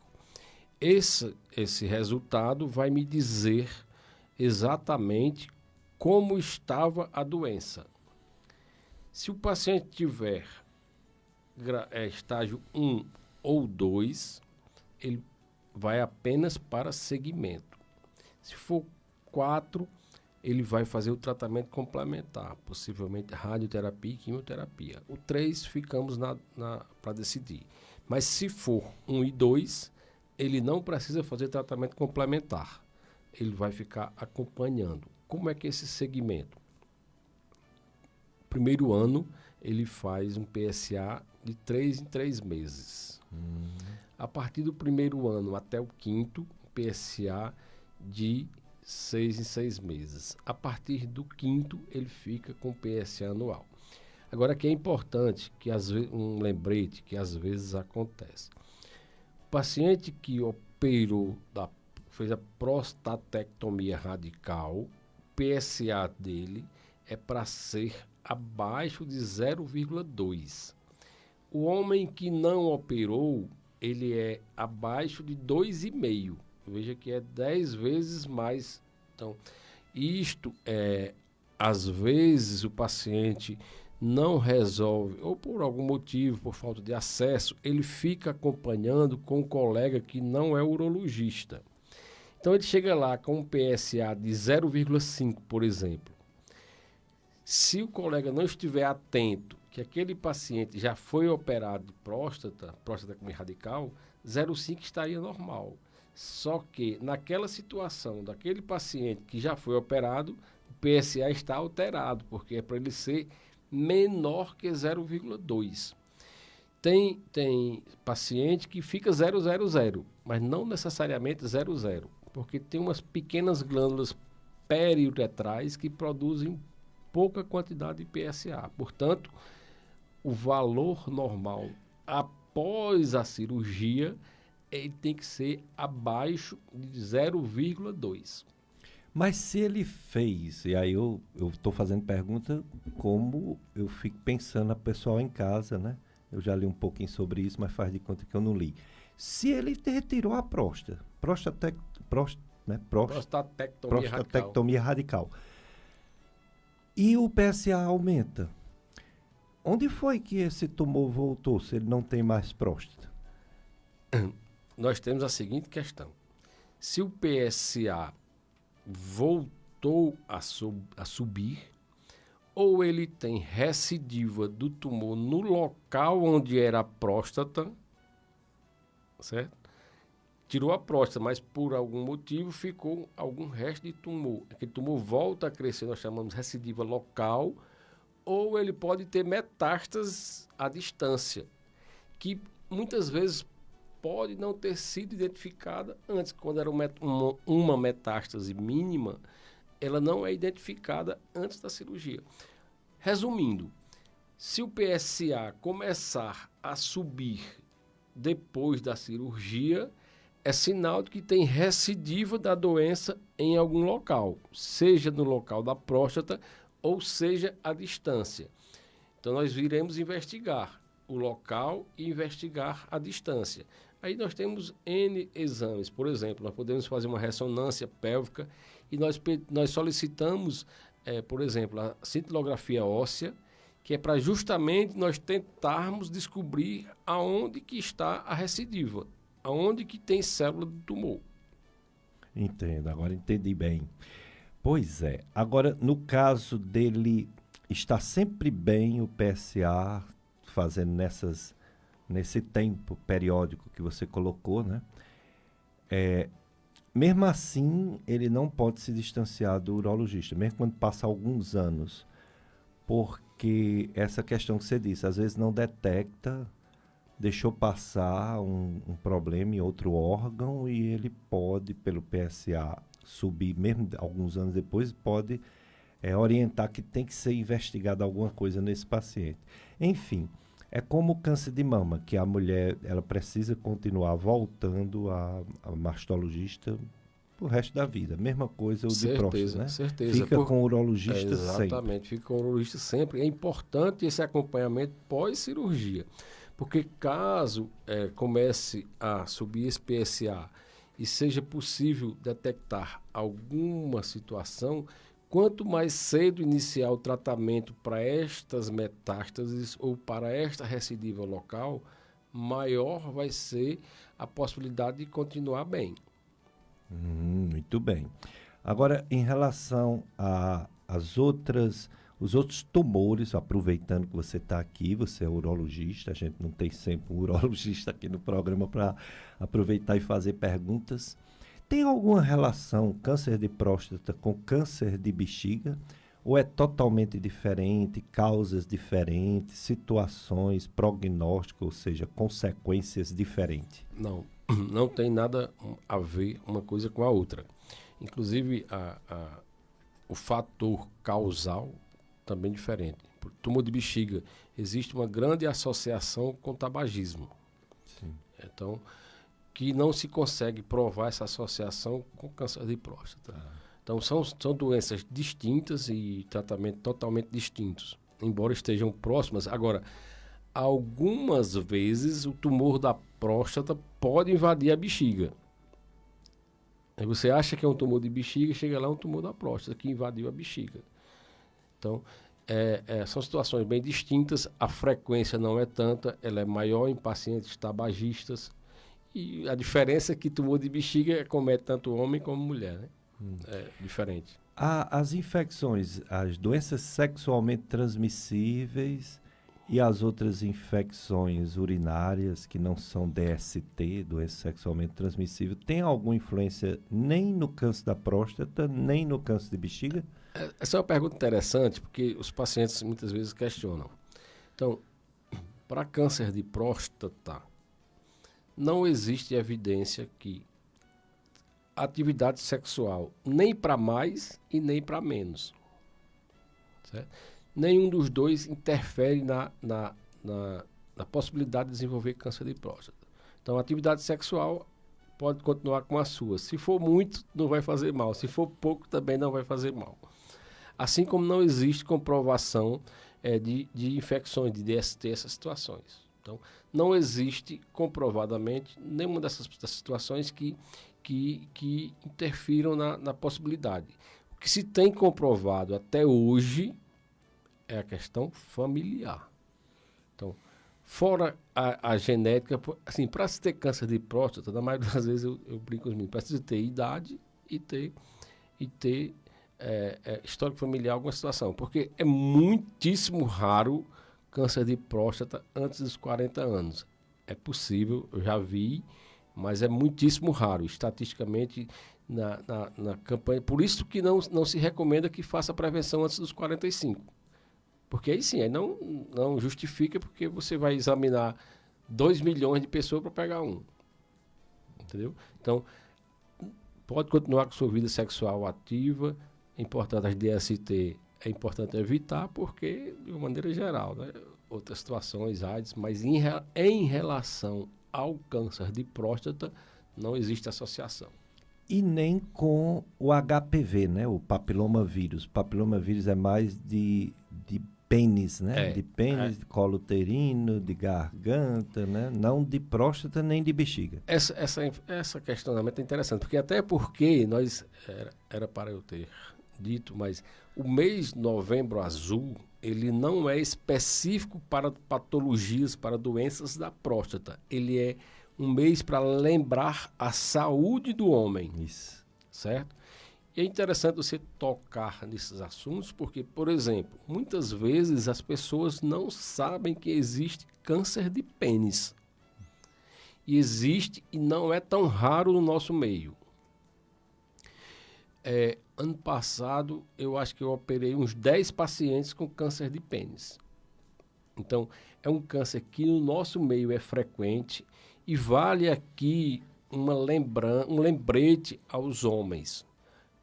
S5: Esse resultado vai me dizer exatamente como estava a doença. Se o paciente tiver estágio 1 ou 2, ele vai apenas para seguimento. Se for 4, ele vai fazer o tratamento complementar, possivelmente radioterapia e quimioterapia. O 3 ficamos para decidir. Mas se for 1 e 2, ele não precisa fazer tratamento complementar. Ele vai ficar acompanhando. Como é que é esse segmento? Primeiro ano, ele faz um PSA de 3 em 3 meses. A partir do primeiro ano até o quinto, PSA de 6 em 6 meses. A partir do quinto, ele fica com PSA anual. Agora, que é importante, que um lembrete que às vezes acontece. O paciente que operou, fez a prostatectomia radical, o PSA dele é para ser abaixo de 0,2. O homem que não operou, ele é abaixo de 2,5. Veja que é 10 vezes mais. Então, isto às vezes o paciente não resolve, ou por algum motivo, por falta de acesso, ele fica acompanhando com um colega que não é urologista. Então, ele chega lá com um PSA de 0,5, por exemplo. Se o colega não estiver atento que aquele paciente já foi operado de prostatectomia radical, 0,5 estaria normal. Só que naquela situação daquele paciente que já foi operado, o PSA está alterado, porque é para ele ser menor que 0,2. Tem paciente que fica 000, mas não necessariamente 00, porque tem umas pequenas glândulas periuretrais que produzem pouca quantidade de PSA. Portanto, o valor normal após a cirurgia ele tem que ser abaixo de 0,2.
S4: Mas se ele fez, e aí eu estou fazendo pergunta como eu fico pensando a pessoal em casa, né? Eu já li um pouquinho sobre isso, mas faz de conta que eu não li. Se ele retirou a prostatectomia radical, e o PSA aumenta, onde foi que esse tumor voltou, se ele não tem mais próstata?
S5: Nós temos a seguinte questão. Se o PSA voltou a subir, ou ele tem recidiva do tumor no local onde era a próstata, certo? Tirou a próstata, mas por algum motivo ficou algum resto de tumor. Aquele tumor volta a crescer, nós chamamos de recidiva local, ou ele pode ter metástases à distância, que muitas vezes pode não ter sido identificada antes. Quando era uma metástase mínima, ela não é identificada antes da cirurgia. Resumindo, se o PSA começar a subir depois da cirurgia, é sinal de que tem recidiva da doença em algum local, seja no local da próstata ou seja à distância. Então, nós iremos investigar o local e investigar a distância. Aí nós temos N exames. Por exemplo, nós podemos fazer uma ressonância pélvica e nós solicitamos, por exemplo, a cintilografia óssea, que é para justamente nós tentarmos descobrir aonde que está a recidiva, aonde que tem célula do tumor.
S4: Entendo, agora entendi bem. Pois é, agora no caso dele está sempre bem o PSA fazendo nesse tempo periódico que você colocou, né? Mesmo assim, ele não pode se distanciar do urologista, mesmo quando passa alguns anos, porque essa questão que você disse, às vezes não detecta, deixou passar um problema em outro órgão e ele pode, pelo PSA, subir, mesmo alguns anos depois, pode orientar que tem que ser investigada alguma coisa nesse paciente. Enfim, é como o câncer de mama, que a mulher ela precisa continuar voltando a mastologista pro resto da vida. Mesma coisa o de próstata, né?
S5: Certeza.
S4: Fica com o urologista
S5: exatamente,
S4: sempre.
S5: Fica com o urologista sempre. É importante esse acompanhamento pós-cirurgia, porque caso comece a subir esse PSA e seja possível detectar alguma situação, quanto mais cedo iniciar o tratamento para estas metástases ou para esta recidiva local, maior vai ser a possibilidade de continuar bem.
S4: Muito bem. Agora, em relação os outros tumores, aproveitando que você está aqui, você é urologista, a gente não tem sempre um urologista aqui no programa para aproveitar e fazer perguntas. Tem alguma relação câncer de próstata com câncer de bexiga? Ou é totalmente diferente, causas diferentes, situações, prognóstico, ou seja, consequências diferentes?
S5: Não tem nada a ver uma coisa com a outra. Inclusive, o fator causal também é diferente. Por tumor de bexiga, existe uma grande associação com tabagismo.
S4: Sim.
S5: Então, que não se consegue provar essa associação com câncer de próstata. Então, são doenças distintas e tratamento totalmente distintos, embora estejam próximas. Agora, algumas vezes o tumor da próstata pode invadir a bexiga. Aí você acha que é um tumor de bexiga, chega lá um tumor da próstata que invadiu a bexiga. Então, são situações bem distintas, a frequência não é tanta, ela é maior em pacientes tabagistas, e a diferença é que tumor de bexiga acomete tanto homem como mulher, né? É diferente.
S4: As infecções, as doenças sexualmente transmissíveis e as outras infecções urinárias que não são DST, doença sexualmente transmissível, tem alguma influência nem no câncer da próstata, nem no câncer de bexiga?
S5: Essa é uma pergunta interessante, porque os pacientes muitas vezes questionam. Então, para câncer de próstata, não existe evidência que atividade sexual nem para mais e nem para menos. Certo? Nenhum dos dois interfere na possibilidade de desenvolver câncer de próstata. Então, a atividade sexual pode continuar com a sua. Se for muito, não vai fazer mal. Se for pouco, também não vai fazer mal. Assim como não existe comprovação de infecções, de DST, essas situações. Então, não existe comprovadamente nenhuma dessas situações que interfiram na possibilidade. O que se tem comprovado até hoje é a questão familiar. Então, fora a genética, assim, para se ter câncer de próstata, na maioria das vezes eu brinco com os meninos, precisa ter idade e ter histórico familiar, alguma situação, porque é muitíssimo raro câncer de próstata antes dos 40 anos. É possível, eu já vi, mas é muitíssimo raro, estatisticamente, na campanha. Por isso que não se recomenda que faça prevenção antes dos 45. Porque aí sim, aí não justifica, porque você vai examinar 2 milhões de pessoas para pegar um. Entendeu? Então, pode continuar com sua vida sexual ativa. É importante as DST, é importante evitar, porque, de uma maneira geral, né, outras situações, AIDS, mas em relação ao câncer de próstata, não existe associação.
S4: E nem com o HPV, né? O papilomavírus. O papilomavírus é mais de pênis, né? De pênis, de colo uterino, de garganta, né? Não de próstata nem de bexiga.
S5: Essa questionamento é interessante, porque até porque era para eu ter dito, mas o mês Novembro Azul, ele não é específico para patologias, para doenças da próstata. Ele é um mês para lembrar a saúde do homem.
S4: Isso.
S5: Certo? E é interessante você tocar nesses assuntos, porque, por exemplo, muitas vezes as pessoas não sabem que existe câncer de pênis. E existe e não é tão raro no nosso meio. Ano passado, eu acho que eu operei uns 10 pacientes com câncer de pênis. Então, é um câncer que no nosso meio é frequente e vale aqui um lembrete aos homens.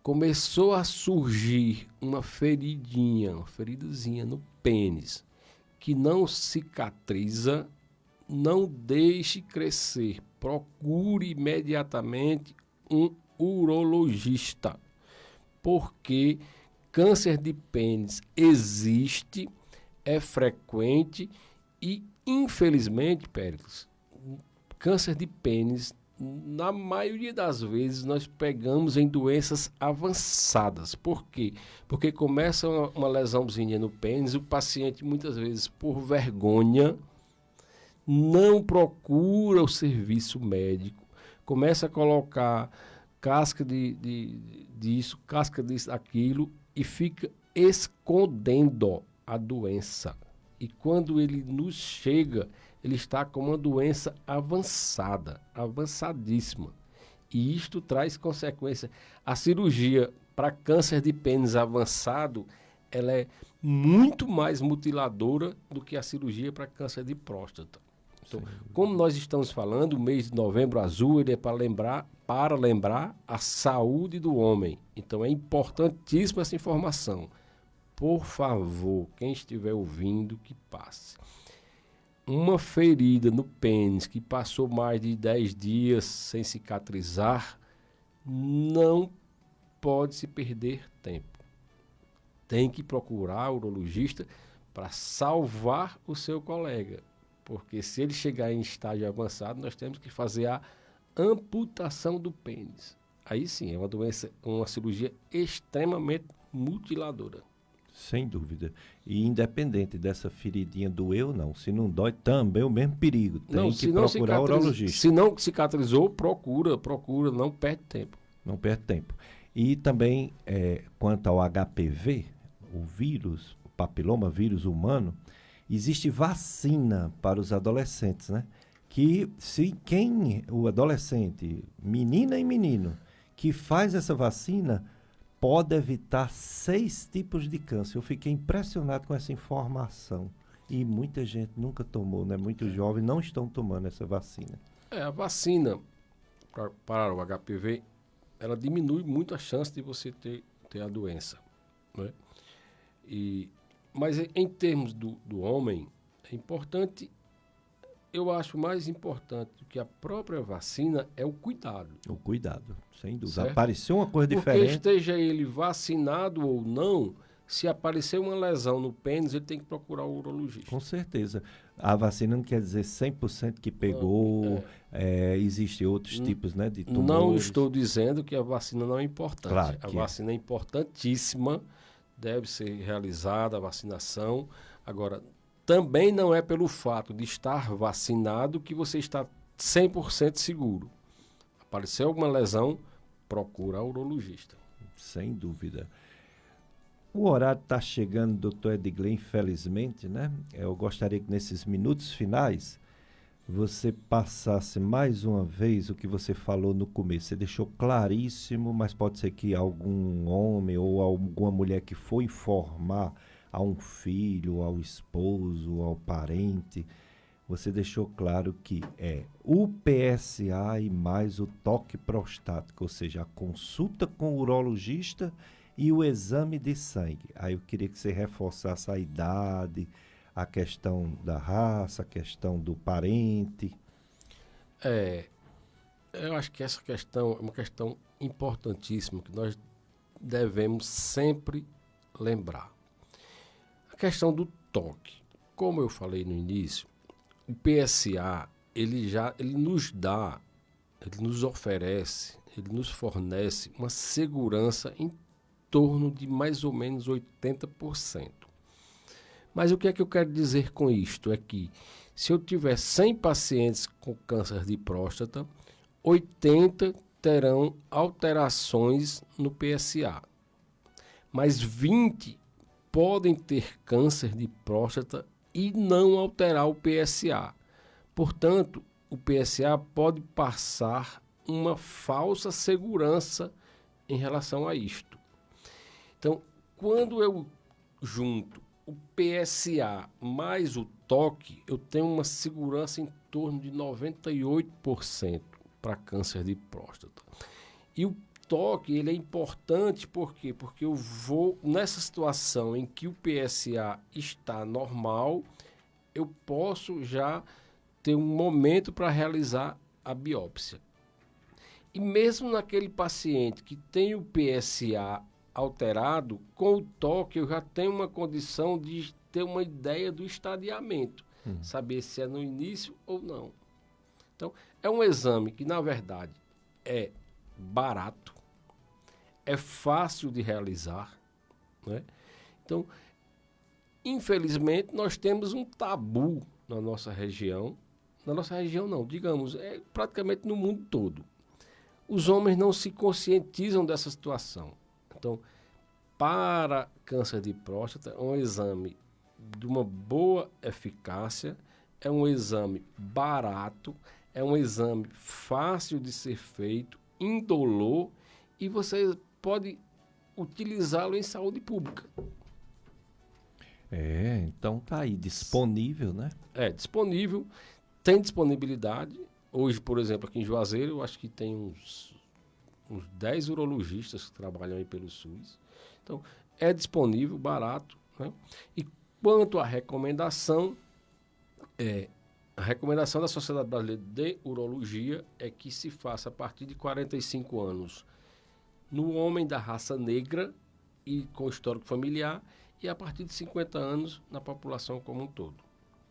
S5: Começou a surgir uma feridazinha no pênis que não cicatriza, não deixe crescer. Procure imediatamente um urologista, porque câncer de pênis existe, é frequente e, infelizmente, Péricles, câncer de pênis, na maioria das vezes, nós pegamos em doenças avançadas. Por quê? Porque começa uma lesãozinha no pênis, o paciente, muitas vezes, por vergonha, não procura o serviço médico, começa a colocar casca disso, casca daquilo, e fica escondendo a doença. E quando ele nos chega, ele está com uma doença avançada, avançadíssima. E isto traz consequência. A cirurgia para câncer de pênis avançado, ela é muito mais mutiladora do que a cirurgia para câncer de próstata. Então, como nós estamos falando, o mês de Novembro Azul, ele é para lembrar a saúde do homem. Então, é importantíssima essa informação. Por favor, quem estiver ouvindo, que passe. Uma ferida no pênis que passou mais de 10 dias sem cicatrizar, não pode se perder tempo. Tem que procurar o urologista para salvar o seu colega. Porque se ele chegar em estágio avançado, nós temos que fazer a amputação do pênis. Aí sim, é uma doença, uma cirurgia extremamente mutiladora.
S4: Sem dúvida. E independente dessa feridinha doer ou não, se não dói, também é o mesmo perigo. Tem que procurar o urologista.
S5: Se não cicatrizou, procura, não perde tempo.
S4: Não perde tempo. E também, quanto ao HPV, o vírus, o papiloma vírus humano, existe vacina para os adolescentes, né? Que o adolescente, menina e menino, que faz essa vacina, pode evitar 6 tipos de câncer. Eu fiquei impressionado com essa informação. E muita gente nunca tomou, né? Muitos jovens não estão tomando essa vacina.
S5: A vacina para o HPV, ela diminui muito a chance de você ter a doença, né? Mas em termos do homem, é importante, eu acho mais importante do que a própria vacina é o cuidado.
S4: O cuidado, sem dúvida.
S5: Certo?
S4: Apareceu uma coisa
S5: Porque
S4: diferente.
S5: esteja ele vacinado ou não, se aparecer uma lesão no pênis, ele tem que procurar o urologista.
S4: Com certeza. A vacina não quer dizer 100% que pegou, existem outros tipos, né, de tumores.
S5: Não estou dizendo que a vacina não é importante.
S4: Claro
S5: a vacina é importantíssima, deve ser realizada a vacinação. Agora, também não é pelo fato de estar vacinado que você está 100% seguro. Apareceu alguma lesão, procura o urologista.
S4: Sem dúvida. O horário está chegando, doutor Edgley, infelizmente, né? Eu gostaria que nesses minutos finais você passasse mais uma vez o que você falou no começo. Você deixou claríssimo, mas pode ser que algum homem ou alguma mulher que for informar a um filho, ao esposo, ao parente, você deixou claro que é o PSA e mais o toque prostático, ou seja, a consulta com o urologista e o exame de sangue. Aí eu queria que você reforçasse a idade, a questão da raça, a questão do parente.
S5: Eu acho que essa questão é uma questão importantíssima que nós devemos sempre lembrar. A questão do toque. Como eu falei no início, o PSA, ele nos oferece, ele nos fornece uma segurança em torno de mais ou menos 80%. Mas o que é que eu quero dizer com isto? É que se eu tiver 100 pacientes com câncer de próstata, 80 terão alterações no PSA. Mas 20 podem ter câncer de próstata e não alterar o PSA. Portanto, o PSA pode passar uma falsa segurança em relação a isto. Então, quando eu junto o PSA mais o toque, eu tenho uma segurança em torno de 98% para câncer de próstata. E o toque, ele é importante por quê? Porque eu vou, nessa situação em que o PSA está normal, eu posso já ter um momento para realizar a biópsia. E mesmo naquele paciente que tem o PSA alterado, com o toque eu já tenho uma condição de ter uma ideia do estadiamento, saber se é no início ou não. Então, é um exame que, na verdade, é barato, é fácil de realizar, né? Então, infelizmente, nós temos um tabu na nossa região não, digamos, praticamente no mundo todo. Os homens não se conscientizam dessa situação. Então, para câncer de próstata, é um exame de uma boa eficácia, é um exame barato, é um exame fácil de ser feito, indolor, e você pode utilizá-lo em saúde pública.
S4: Então tá aí, disponível, né?
S5: Disponível, tem disponibilidade. Hoje, por exemplo, aqui em Juazeiro, eu acho que tem uns 10 urologistas que trabalham aí pelo SUS. Então, é disponível, barato, né? E quanto à recomendação, a recomendação da Sociedade Brasileira de Urologia é que se faça a partir de 45 anos no homem da raça negra e com histórico familiar, e a partir de 50 anos na população como um todo.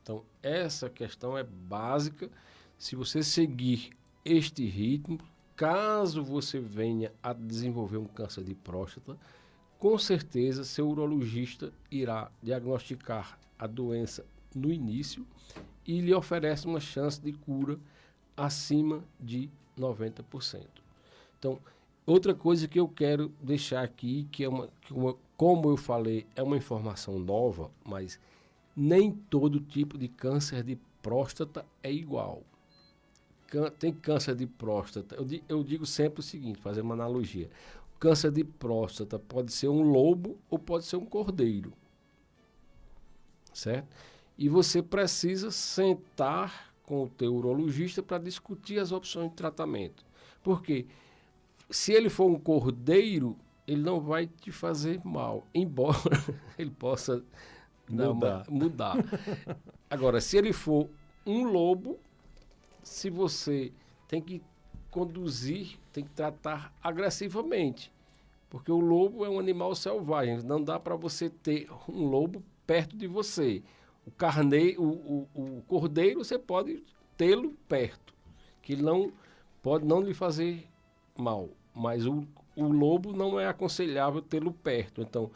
S5: Então, essa questão é básica. Se você seguir este ritmo, caso você venha a desenvolver um câncer de próstata, com certeza seu urologista irá diagnosticar a doença no início e lhe oferece uma chance de cura acima de 90%. Então, outra coisa que eu quero deixar aqui, como eu falei, é uma informação nova, mas nem todo tipo de câncer de próstata é igual. Tem câncer de próstata, eu digo sempre o seguinte, fazendo uma analogia, o câncer de próstata pode ser um lobo ou pode ser um cordeiro, certo? E você precisa sentar com o teu urologista para discutir as opções de tratamento. Porque se ele for um cordeiro, ele não vai te fazer mal, embora ele possa mudar. Agora, se ele for um lobo, se você tem que conduzir, tem que tratar agressivamente, porque o lobo é um animal selvagem, não dá para você ter um lobo perto de você. O cordeiro você pode tê-lo perto, que ele não pode não lhe fazer mal, mas o lobo não é aconselhável tê-lo perto. Então,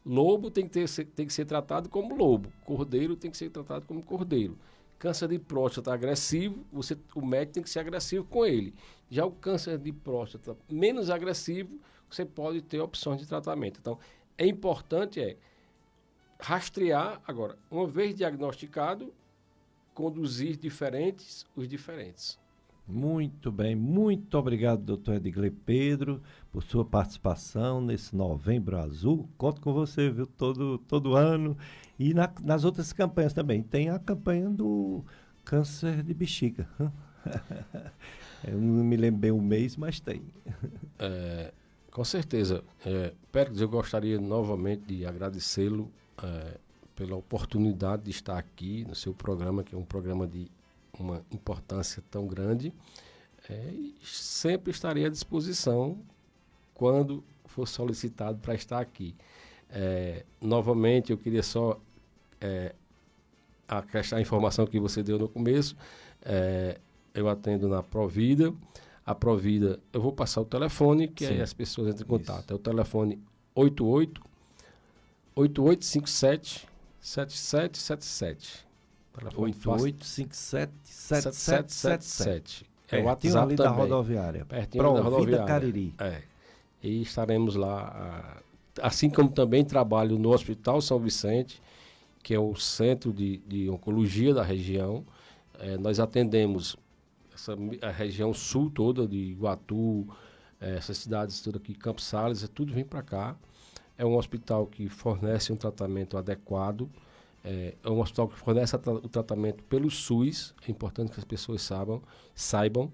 S5: lobo tem que ser tratado como lobo, cordeiro tem que ser tratado como cordeiro. Câncer de próstata agressivo, o médico tem que ser agressivo com ele. Já o câncer de próstata menos agressivo, você pode ter opções de tratamento. Então, é importante rastrear, agora, uma vez diagnosticado, conduzir os diferentes.
S4: Muito bem, muito obrigado, doutor Edgley Pedro, por sua participação nesse Novembro Azul. Conto com você, viu, todo ano. E nas outras campanhas também. Tem a campanha do câncer de bexiga. Eu não me lembro bem o mês, mas tem.
S5: Com certeza. Péricles, eu gostaria novamente de agradecê-lo pela oportunidade de estar aqui no seu programa, que é um programa de uma importância tão grande, e sempre estarei à disposição quando for solicitado para estar aqui. Novamente, eu queria só acrescentar a informação que você deu no começo. Eu atendo na Provida. A Provida, eu vou passar o telefone, que aí as pessoas entram em contato. É o telefone 8857-7777.
S4: 8857-7777.
S5: É o
S4: WhatsApp ali da rodoviária.
S5: Pertinho da rodoviária.
S4: Cariri.
S5: E estaremos lá. Assim como também trabalho no Hospital São Vicente, que é o centro de oncologia da região. Nós atendemos a região sul toda, de Iguatu, essas cidades todas aqui, Campos Sales, tudo vem para cá. É um hospital que fornece um tratamento adequado. É um hospital que fornece o tratamento pelo SUS, é importante que as pessoas saibam.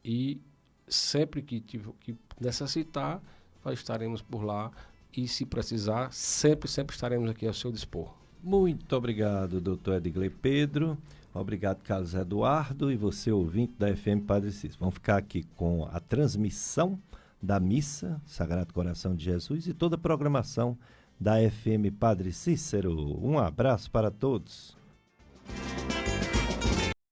S5: E sempre que necessitar, nós estaremos por lá. E se precisar, sempre estaremos aqui ao seu dispor.
S4: Muito obrigado, doutor Edgley Pedro. Obrigado, Carlos Eduardo, e você, ouvinte da FM Padre Cícero. Vamos ficar aqui com a transmissão da missa Sagrado Coração de Jesus e toda a programação da FM Padre Cícero. Um abraço para todos.